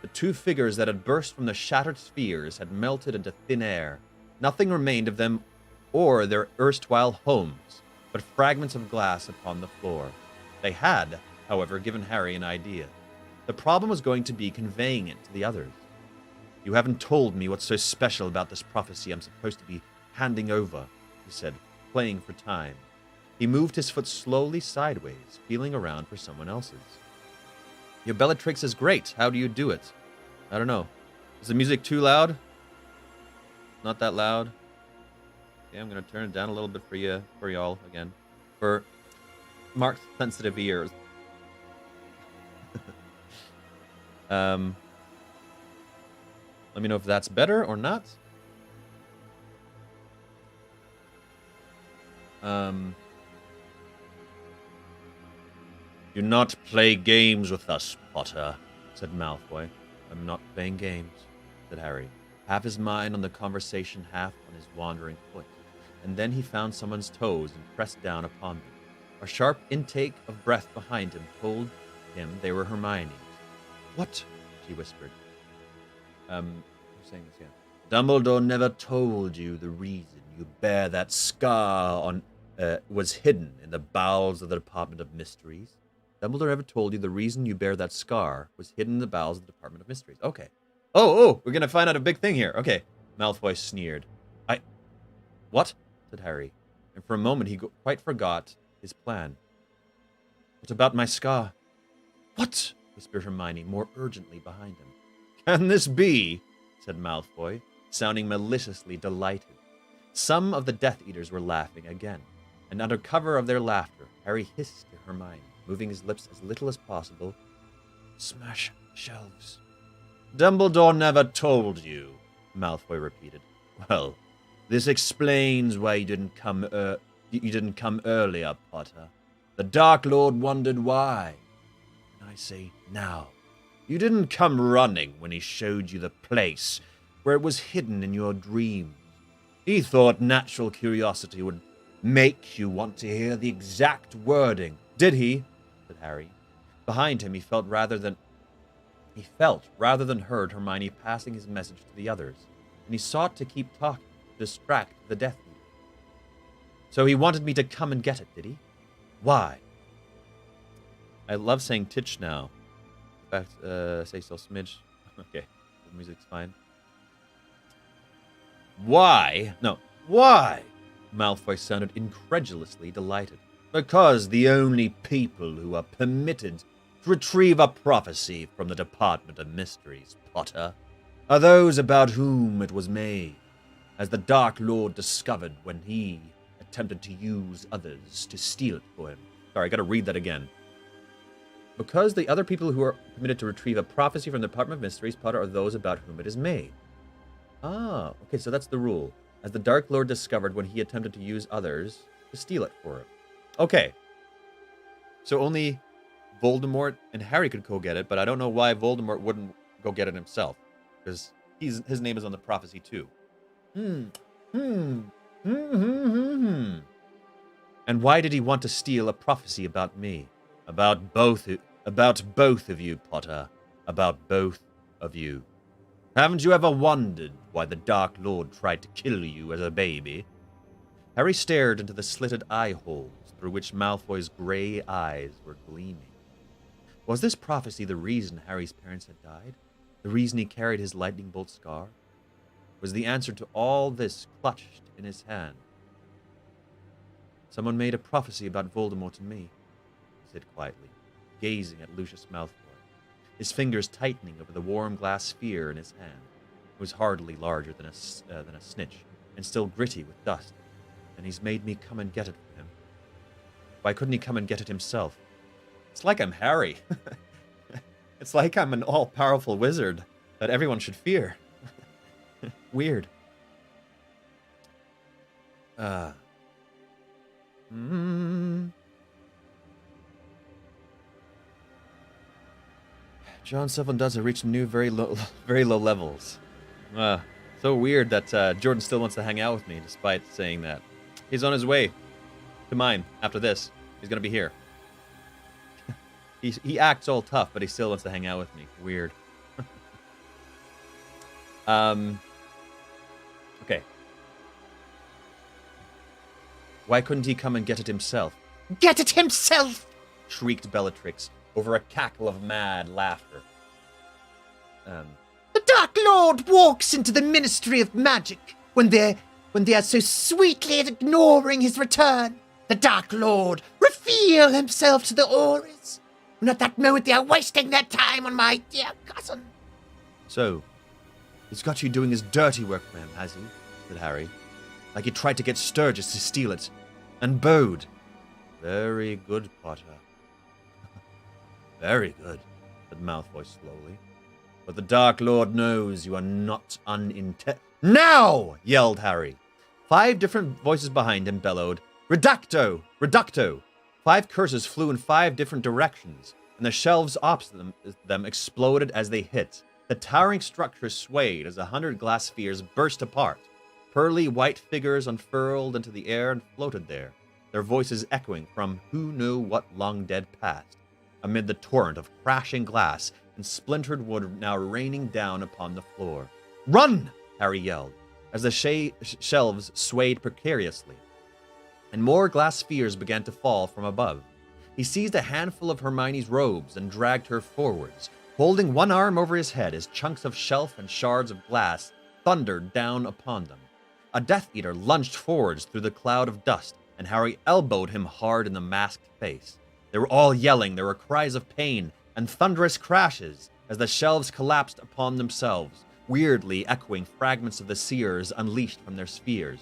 The two figures that had burst from the shattered spheres had melted into thin air. Nothing remained of them or their erstwhile homes, but fragments of glass upon the floor. They had, however, given Harry an idea. The problem was going to be conveying it to the others. You haven't told me what's so special about this prophecy I'm supposed to be handing over, he said, playing for time. He moved his foot slowly sideways, feeling around for someone else's. Your Bellatrix is great. How do you do it? I don't know. Is the music too loud? Not that loud? Okay, I'm going to turn it down a little bit for y'all again. For Mark's sensitive ears. Let me know if that's better or not. Do not play games with us, Potter, said Malfoy. I'm not playing games, said Harry, half his mind on the conversation, half on his wandering foot. And then he found someone's toes and pressed down upon them. A sharp intake of breath behind him told him they were Hermione's. What? She whispered. Who's saying this? Yeah. Dumbledore never told you the reason you bear that scar on was hidden in the bowels of the Department of Mysteries. Dumbledore ever told you the reason you bear that scar was hidden in the bowels of the Department of Mysteries? Okay. Oh, we're gonna find out a big thing here. Okay. Malfoy sneered. What? Said Harry, and for a moment he quite forgot his plan. What about my scar? What? Whispered Hermione more urgently behind him. Can this be? Said Malfoy, sounding maliciously delighted. Some of the Death Eaters were laughing again, and under cover of their laughter, Harry hissed to Hermione, moving his lips as little as possible. Smash shelves. Dumbledore never told you, Malfoy repeated. Well, this explains why you didn't come earlier, Potter. The Dark Lord wondered why. And I say now. You didn't come running when he showed you the place where it was hidden in your dreams. He thought natural curiosity would make you want to hear the exact wording. Did he? Said Harry. Behind him, he felt rather than heard Hermione passing his message to the others, and he sought to keep talking, to distract the Death Eater. So he wanted me to come and get it, did he? Why? I love saying titch now. In fact, say so smidge. Okay, the music's fine. Why? No, why? Malfoy sounded incredulously delighted. Because the only people who are permitted to retrieve a prophecy from the Department of Mysteries, Potter, are those about whom it was made, as the Dark Lord discovered when he attempted to use others to steal it for him. Sorry, I gotta read that again. Because the other people who are permitted to retrieve a prophecy from the Department of Mysteries, Potter, are those about whom it is made. Ah, okay, so that's the rule. As the Dark Lord discovered when he attempted to use others to steal it for him. Okay. So only Voldemort and Harry could go get it, but I don't know why Voldemort wouldn't go get it himself. Because his name is on the prophecy too. And why did he want to steal a prophecy about me? About both of you, Potter. About both of you. Haven't you ever wondered why the Dark Lord tried to kill you as a baby? Harry stared into the slitted eye holes through which Malfoy's gray eyes were gleaming. Was this prophecy the reason Harry's parents had died? The reason he carried his lightning bolt scar? Was the answer to all this clutched in his hand? Someone made a prophecy about Voldemort to me, he said quietly, gazing at Lucius Malfoy, his fingers tightening over the warm glass sphere in his hand. It was hardly larger than a snitch, and still gritty with dust, and he's made me come and get it for him. Why couldn't he come and get it himself? It's like I'm Harry. It's like I'm an all-powerful wizard that everyone should fear. Weird. John Sylvan does have reached new, very low levels. So weird that Jordan still wants to hang out with me, despite saying that. He's on his way to mine after this. He's gonna be here. He acts all tough, but he still wants to hang out with me. Weird. Okay. Why couldn't he come and get it himself? Get it himself! Shrieked Bellatrix over a cackle of mad laughter. The Dark Lord walks into the Ministry of Magic when they are so sweetly ignoring his return. The Dark Lord reveal himself to the Aurors. And at that moment they are wasting their time on my dear cousin. So, he's got you doing his dirty work for him, has he? Said Harry. Like he tried to get Sturgis to steal it. And Bode. Very good, Potter. Very good, said Malfoy slowly. But the Dark Lord knows you are not Now! Yelled Harry. 5 different voices behind him bellowed, Redacto! Reducto! 5 curses flew in 5 different directions, and the shelves opposite them exploded as they hit. The towering structure swayed as 100 glass spheres burst apart. Pearly white figures unfurled into the air and floated there, their voices echoing from who knew what long-dead past, amid the torrent of crashing glass and splintered wood now raining down upon the floor. Run! Harry yelled, as the shelves swayed precariously, and more glass spheres began to fall from above. He seized a handful of Hermione's robes and dragged her forwards, holding one arm over his head as chunks of shelf and shards of glass thundered down upon them. A Death Eater lunged forwards through the cloud of dust, and Harry elbowed him hard in the masked face. They were all yelling, there were cries of pain and thunderous crashes as the shelves collapsed upon themselves, weirdly echoing fragments of the seers unleashed from their spheres.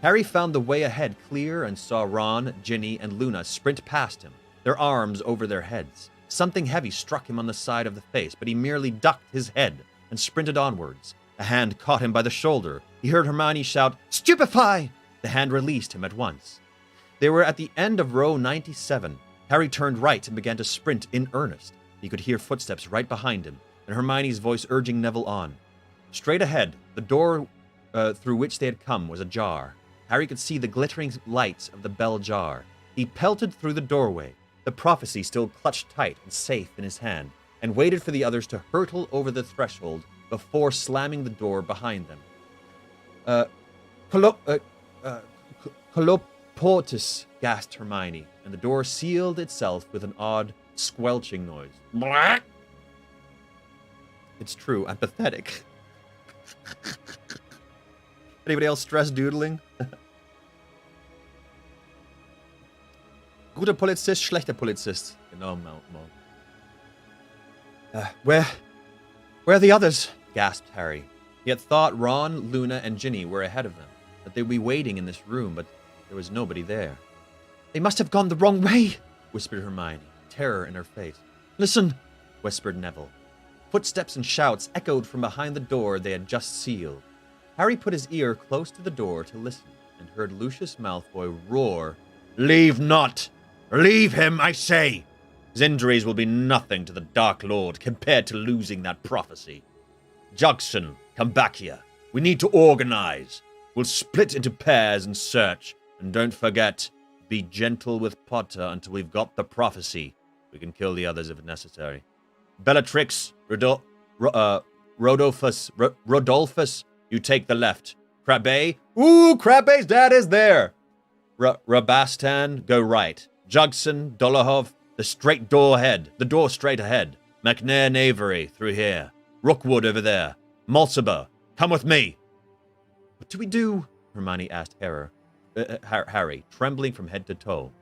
Harry found the way ahead clear and saw Ron, Ginny, and Luna sprint past him, their arms over their heads. Something heavy struck him on the side of the face, but he merely ducked his head and sprinted onwards. A hand caught him by the shoulder. He heard Hermione shout, "Stupefy!" The hand released him at once. They were at the end of row 97. Harry turned right and began to sprint in earnest. He could hear footsteps right behind him, and Hermione's voice urging Neville on. Straight ahead, the door through which they had come was ajar. Harry could see the glittering lights of the bell jar. He pelted through the doorway, the prophecy still clutched tight and safe in his hand, and waited for the others to hurtle over the threshold before slamming the door behind them. Colloportus, gasped Hermione, and the door sealed itself with an odd, squelching noise. Blah! It's true, I'm pathetic. Anybody else stress doodling? Guter Polizist, schlechter Polizist. Genau, Mo. Where are the others? Gasped Harry. He had thought Ron, Luna, and Ginny were ahead of them, that they'd be waiting in this room, but there was nobody there. They must have gone the wrong way, whispered Hermione, terror in her face. Listen, whispered Neville. Footsteps and shouts echoed from behind the door they had just sealed. Harry put his ear close to the door to listen, and heard Lucius Malfoy roar, "Leave not! Leave him, I say! His injuries will be nothing to the Dark Lord compared to losing that prophecy. Jugson, come back here. We need to organize. We'll split into pairs and search, and don't forget, be gentle with Potter until we've got the prophecy. We can kill the others if necessary. Bellatrix, Rodolphus, you take the left. Crabbe, Crabbe's dad is there. Rabastan, go right. Jugson, Dolohov, the door straight ahead. McNair Knavery, through here. Rookwood over there. Mulciber, come with me. What do we do? Hermione asked Harry, trembling from head to toe.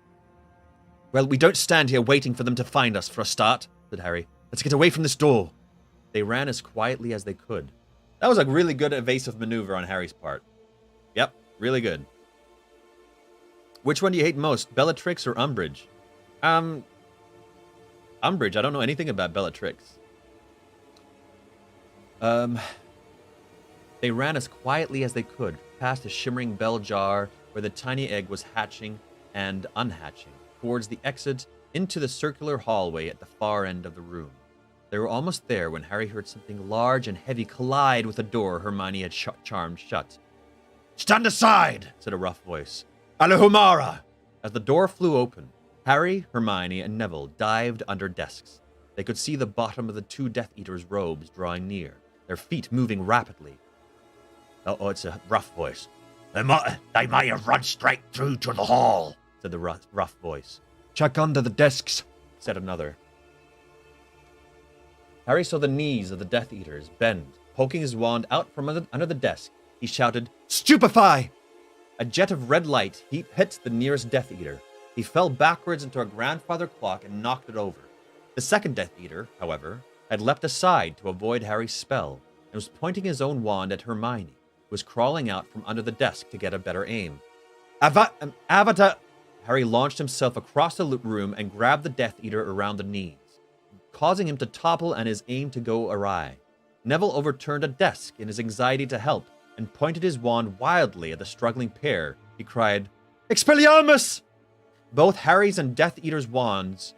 Well, we don't stand here waiting for them to find us for a start, said Harry. Let's get away from this door. They ran as quietly as they could. That was a really good evasive maneuver on Harry's part. Yep, really good. Which one do you hate most, Bellatrix or Umbridge? Umbridge, I don't know anything about Bellatrix. They ran as quietly as they could, past the shimmering bell jar where the tiny egg was hatching and unhatching, towards the exit into the circular hallway at the far end of the room. They were almost there when Harry heard something large and heavy collide with a door Hermione had charmed shut. Stand aside, said a rough voice. Alahumara! As the door flew open, Harry, Hermione, and Neville dived under desks. They could see the bottom of the two Death Eaters' robes drawing near, their feet moving rapidly. Oh, it's a rough voice. They might have run straight through to the hall, said the rough voice. Check under the desks, said another. Harry saw the knees of the Death Eaters bend. Poking his wand out from under the desk, he shouted, Stupefy! A jet of red light hit the nearest Death Eater. He fell backwards into a grandfather clock and knocked it over. The second Death Eater, however, had leapt aside to avoid Harry's spell and was pointing his own wand at Hermione, who was crawling out from under the desk to get a better aim. Avatar! Harry launched himself across the room and grabbed the Death Eater around the knees, causing him to topple and his aim to go awry. Neville overturned a desk in his anxiety to help and pointed his wand wildly at the struggling pair. He cried, Expelliarmus! Both Harry's and Death Eater's wands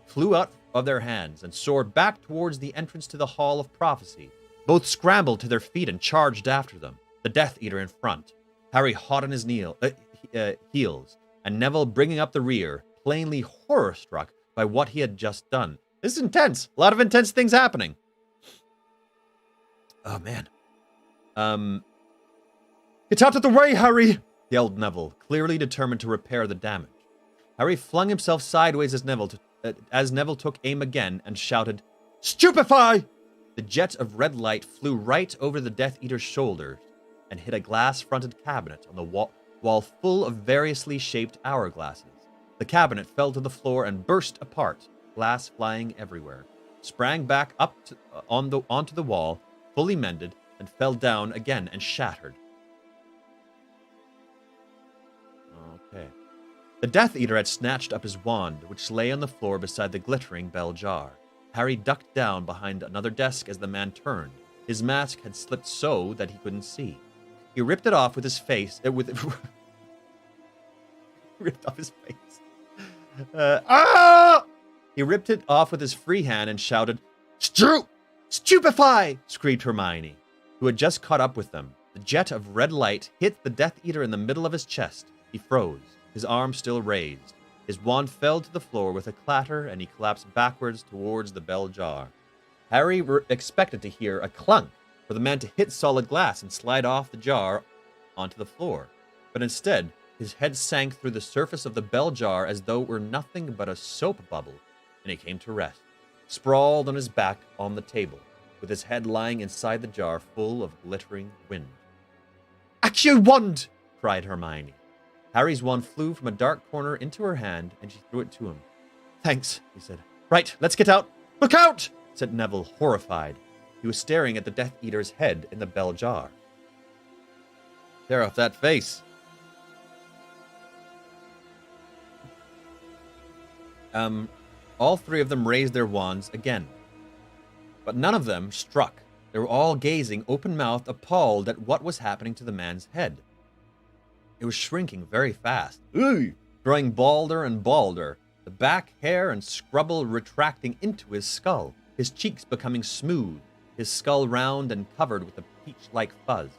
flew out of their hands and soared back towards the entrance to the Hall of Prophecy. Both scrambled to their feet and charged after them, the Death Eater in front, Harry hot on his heels, and Neville bringing up the rear, plainly horror-struck by what he had just done. This is intense. A lot of intense things happening. Oh, man. Get out of the way, Harry! Yelled Neville, clearly determined to repair the damage. Harry flung himself sideways as Neville took aim again and shouted, "Stupefy!" The jet of red light flew right over the Death Eater's shoulders and hit a glass-fronted cabinet on the wall full of variously shaped hourglasses. The cabinet fell to the floor and burst apart, glass flying everywhere, sprang back up onto the wall, fully mended, and fell down again and shattered. Okay. The Death Eater had snatched up his wand, which lay on the floor beside the glittering bell jar. Harry ducked down behind another desk as the man turned. His mask had slipped so that he couldn't see. He ripped it off with his face. Ripped off his face. He ripped it off with his free hand and shouted, "Stupefy!" screamed Hermione, who had just caught up with them. The jet of red light hit the Death Eater in the middle of his chest. He froze, his arm still raised. His wand fell to the floor with a clatter, and he collapsed backwards towards the bell jar. Harry expected to hear a clunk, for the man to hit solid glass and slide off the jar onto the floor. But instead, his head sank through the surface of the bell jar as though it were nothing but a soap bubble, and he came to rest, sprawled on his back on the table, with his head lying inside the jar full of glittering wind. "Accio wand!" cried Hermione. Harry's wand flew from a dark corner into her hand, and she threw it to him. "Thanks," he said. "Right, let's get out." "Look out!" said Neville, horrified. He was staring at the Death Eater's head in the bell jar. "Tear off that face." All three of them raised their wands again. But none of them struck. They were all gazing, open-mouthed, appalled at what was happening to the man's head. It was shrinking very fast, growing balder and balder, the back hair and scrubble retracting into his skull, his cheeks becoming smooth, his skull round and covered with a peach-like fuzz.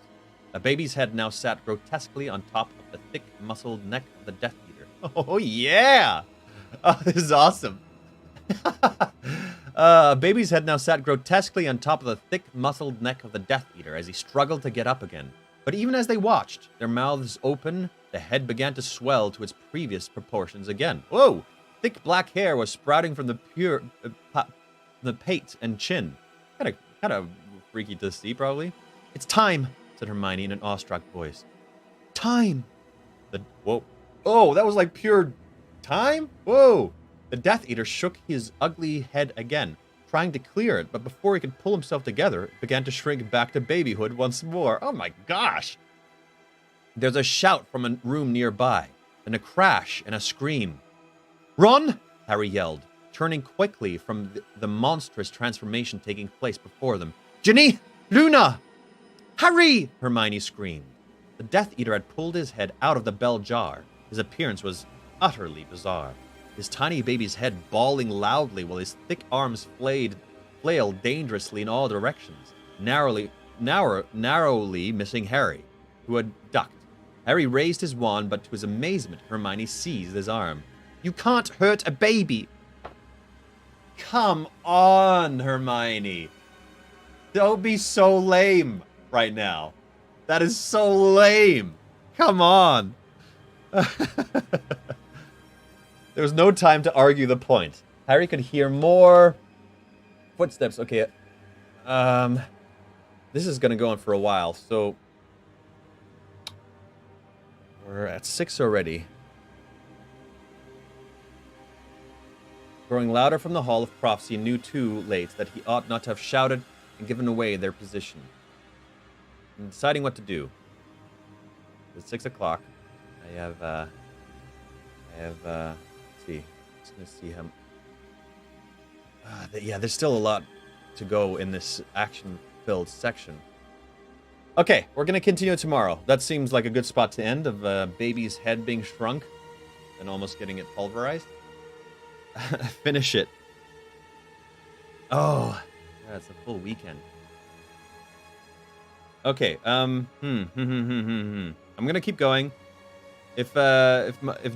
A baby's head now sat grotesquely on top of the thick, muscled neck of the Death Eater. Oh, yeah! Oh, this is awesome. A baby's head now sat grotesquely on top of the thick, muscled neck of the Death Eater as he struggled to get up again. But even as they watched, their mouths open, the head began to swell to its previous proportions again. Whoa! Thick black hair was sprouting from the pate and chin. Kind of freaky to see, probably. "It's time," said Hermione in an awestruck voice. "Time." Whoa. Oh, that was like pure time? Whoa. The Death Eater shook his ugly head again, trying to clear it, but before he could pull himself together, it began to shrink back to babyhood once more. Oh my gosh! There's a shout from a room nearby, then a crash and a scream. "Run!" Harry yelled, turning quickly from the monstrous transformation taking place before them. "Ginny! Luna! Harry!" Hermione screamed. The Death Eater had pulled his head out of the bell jar. His appearance was utterly bizarre. His tiny baby's head bawling loudly while his thick arms flailed dangerously in all directions, narrowly missing Harry, who had ducked. Harry raised his wand, but to his amazement, Hermione seized his arm. "You can't hurt a baby." Come on, Hermione. Don't be so lame right now. That is so lame. Come on. There was no time to argue the point. Harry could hear more footsteps. Okay. This is going to go on for a while, so we're at 6 already. Growing louder from the Hall of Prophecy, knew too late that he ought not to have shouted and given away their position. I'm deciding what to do. It's 6 o'clock. I have, let's see. Just gonna see how. Yeah, there's still a lot to go in this action-filled section. Okay, we're gonna continue tomorrow. That seems like a good spot to end, of a baby's head being shrunk and almost getting it pulverized. Finish it. Oh, yeah, it's a full weekend. Okay, I'm gonna keep going. If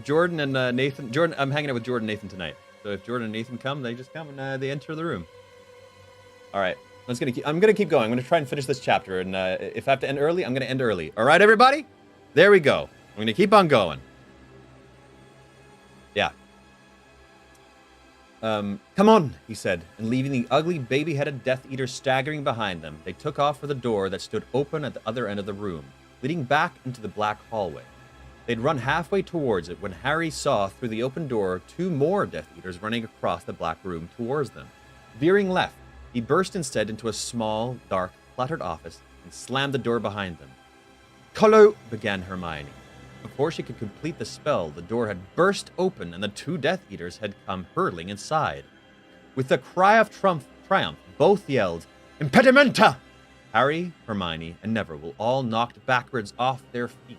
Jordan and Nathan, I'm hanging out with Jordan and Nathan tonight. So if Jordan and Nathan come, they just come and they enter the room. All right, I'm gonna keep going. I'm gonna try and finish this chapter, and if I have to end early, I'm gonna end early. All right, everybody, there we go. I'm gonna keep on going. Yeah. Come on, he said, and leaving the ugly baby-headed Death Eater staggering behind them, they took off for the door that stood open at the other end of the room, leading back into the black hallway. They'd run halfway towards it when Harry saw through the open door 2 more Death Eaters running across the black room towards them. Veering left, he burst instead into a small, dark, cluttered office and slammed the door behind them. "Colo," began Hermione. Before she could complete the spell, the door had burst open and the 2 Death Eaters had come hurtling inside. With a cry of triumph, both yelled, "Impedimenta!" Harry, Hermione, and Neville were all knocked backwards off their feet.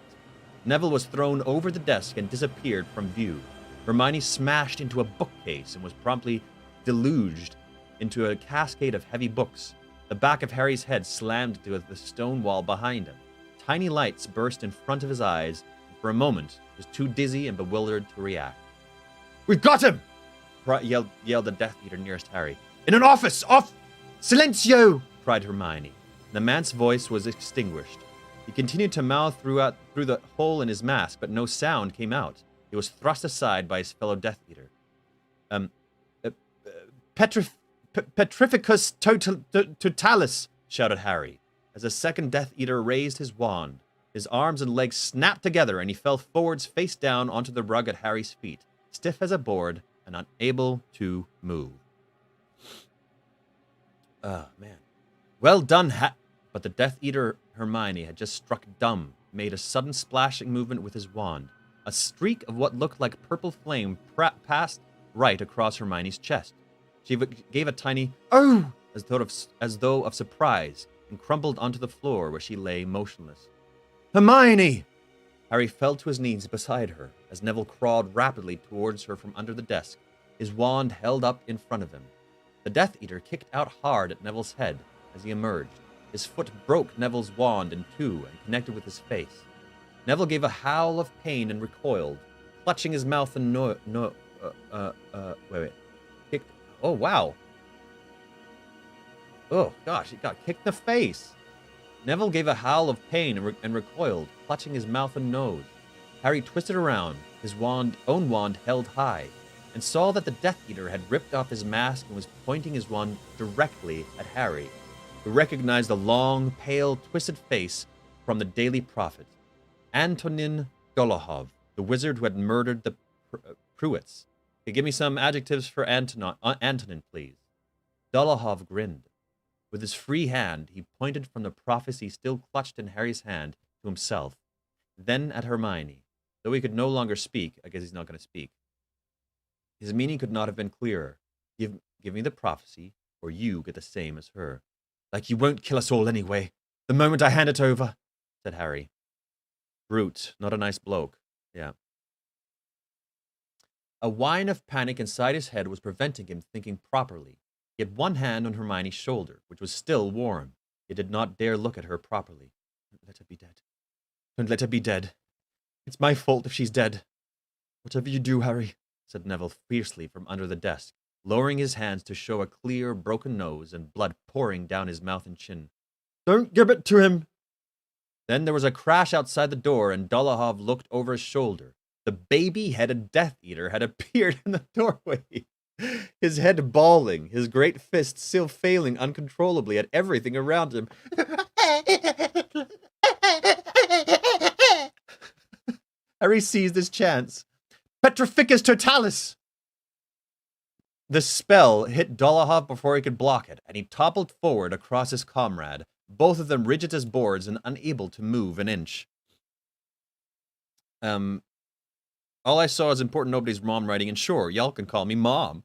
Neville was thrown over the desk and disappeared from view. Hermione smashed into a bookcase and was promptly deluged into a cascade of heavy books. The back of Harry's head slammed into the stone wall behind him. Tiny lights burst in front of his eyes, and for a moment, he was too dizzy and bewildered to react. "We've got him!" yelled the Death Eater nearest Harry. "In an office! Off! Silencio!" cried Hermione. The man's voice was extinguished. He continued to mouth through the hole in his mask, but no sound came out. He was thrust aside by his fellow Death Eater. Petrificus totalis, shouted Harry, as a second Death Eater raised his wand. His arms and legs snapped together, and he fell forwards face down onto the rug at Harry's feet, stiff as a board and unable to move. Oh, man. Well done, But the Death Eater Hermione had just struck dumb, made a sudden splashing movement with his wand. A streak of what looked like purple flame passed right across Hermione's chest. She gave a tiny "oh" as though of surprise, and crumpled onto the floor where she lay motionless. "Hermione!" Harry fell to his knees beside her as Neville crawled rapidly towards her from under the desk, his wand held up in front of him. The Death Eater kicked out hard at Neville's head as he emerged. His foot broke Neville's wand in 2 and connected with his face. Neville gave a howl of pain and recoiled, clutching his mouth and kicked. Oh, wow. Oh, gosh, he got kicked in the face. Neville gave a howl of pain and recoiled, clutching his mouth and nose. Harry twisted around, his own wand held high, and saw that the Death Eater had ripped off his mask and was pointing his wand directly at Harry, who recognized the long, pale, twisted face from the Daily Prophet. Antonin Dolohov, the wizard who had murdered the Pruitts. Okay, give me some adjectives for Antonin, please. Dolohov grinned. With his free hand, he pointed from the prophecy still clutched in Harry's hand to himself, then at Hermione. Though he could no longer speak, I guess he's not going to speak. His meaning could not have been clearer. Give me the prophecy, or you get the same as her. "Like you won't kill us all anyway, the moment I hand it over," said Harry. Brute, not a nice bloke. Yeah. A whine of panic inside his head was preventing him thinking properly. He had one hand on Hermione's shoulder, which was still warm. He did not dare look at her properly. "Don't let her be dead. Don't let her be dead. It's my fault if she's dead." "Whatever you do, Harry," said Neville fiercely from under the desk, lowering his hands to show a clear, broken nose and blood pouring down his mouth and chin. "Don't give it to him." Then there was a crash outside the door, and Dolohov looked over his shoulder. The baby-headed Death Eater had appeared in the doorway, his head bawling, his great fists still failing uncontrollably at everything around him. Harry seized his chance. "Petrificus totalis!" The spell hit Dolohov before he could block it, and he toppled forward across his comrade, both of them rigid as boards and unable to move an inch. All I saw is important nobody's mom writing, and sure, y'all can call me Mom.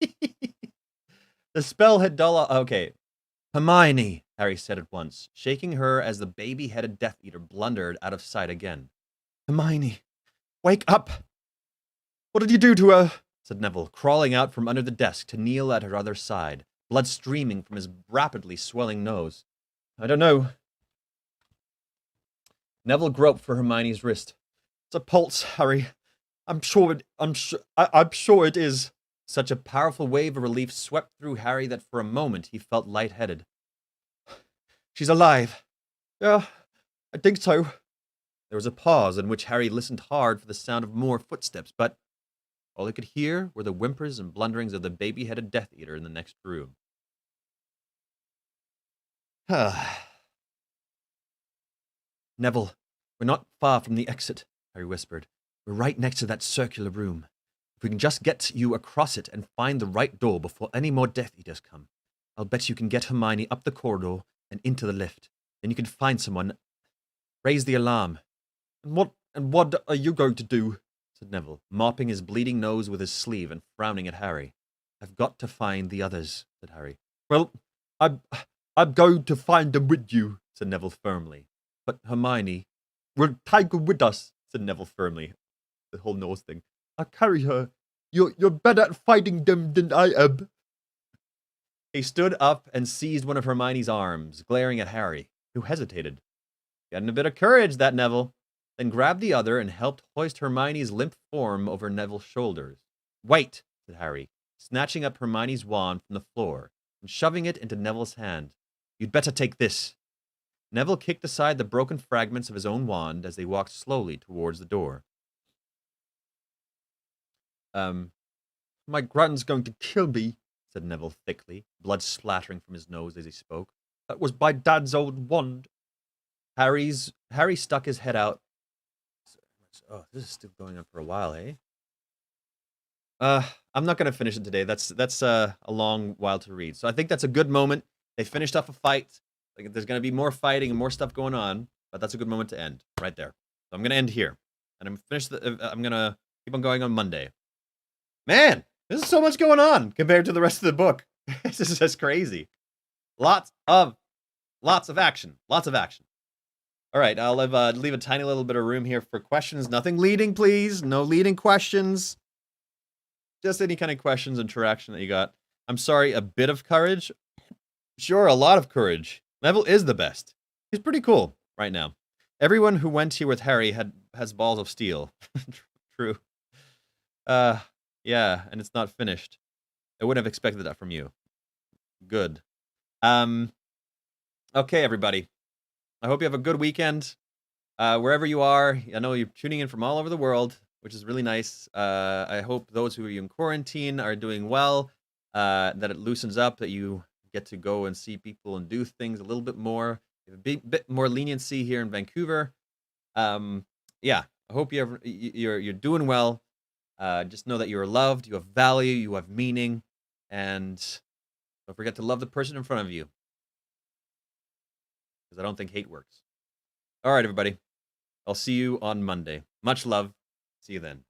The spell hit Dolohov. Okay. "Hermione," Harry said at once, shaking her as the baby-headed Death Eater blundered out of sight again. "Hermione, wake up! What did you do to her?" said Neville, crawling out from under the desk to kneel at her other side, blood streaming from his rapidly swelling nose. "I don't know." Neville groped for Hermione's wrist. "It's a pulse, Harry. I'm sure it is." Such a powerful wave of relief swept through Harry that for a moment he felt lightheaded. "She's alive." "Yeah, I think so." There was a pause in which Harry listened hard for the sound of more footsteps, but All he could hear were the whimpers and blunderings of the baby-headed Death Eater in the next room. Neville, we're not far from the exit, Harry whispered. We're right next to that circular room. If we can just get you across it and find the right door before any more Death Eaters come, I'll bet you can get Hermione up the corridor and into the lift. Then you can find someone. Raise the alarm. And what are you going to do? Said Neville, mopping his bleeding nose with his sleeve and frowning at Harry. I've got to find the others, said Harry. Well, I'm going to find them with you, said Neville firmly. But Hermione, we'll take her with us, said Neville firmly. The whole nose thing. I'll carry her. You're better at fighting them than I am. He stood up and seized one of Hermione's arms, glaring at Harry, who hesitated. Getting a bit of courage, that Neville. Then grabbed the other and helped hoist Hermione's limp form over Neville's shoulders. Wait, said Harry, snatching up Hermione's wand from the floor and shoving it into Neville's hand. You'd better take this. Neville kicked aside the broken fragments of his own wand as they walked slowly towards the door. My grand's going to kill me, said Neville thickly, blood splattering from his nose as he spoke. That was my dad's old wand. Harry stuck his head out. Oh, this is still going on for a while, eh? I'm not going to finish it today. That's a long while to read. So I think that's a good moment. They finished off a fight. Like, there's going to be more fighting and more stuff going on, but that's a good moment to end right there. So I'm going to end here, and I'm going to keep on going on Monday. Man, there's so much going on compared to the rest of the book. This is just crazy. Lots of action. Lots of action. All right, I'll leave a tiny little bit of room here for questions. Nothing leading, please. No leading questions. Just any kind of questions, interaction that you got. I'm sorry, a bit of courage. Sure, a lot of courage. Neville is the best. He's pretty cool right now. Everyone who went here with Harry has balls of steel. True. Yeah, and it's not finished. I wouldn't have expected that from you. Good. Okay, everybody. I hope you have a good weekend. Wherever you are, I know you're tuning in from all over the world, which is really nice. I hope those who are in quarantine are doing well, that it loosens up, that you get to go and see people and do things a little bit more. A bit more leniency here in Vancouver. Yeah, I hope you're doing well. Just know that you're loved, you have value, you have meaning, and don't forget to love the person in front of you. Because I don't think hate works. All right, everybody. I'll see you on Monday. Much love. See you then.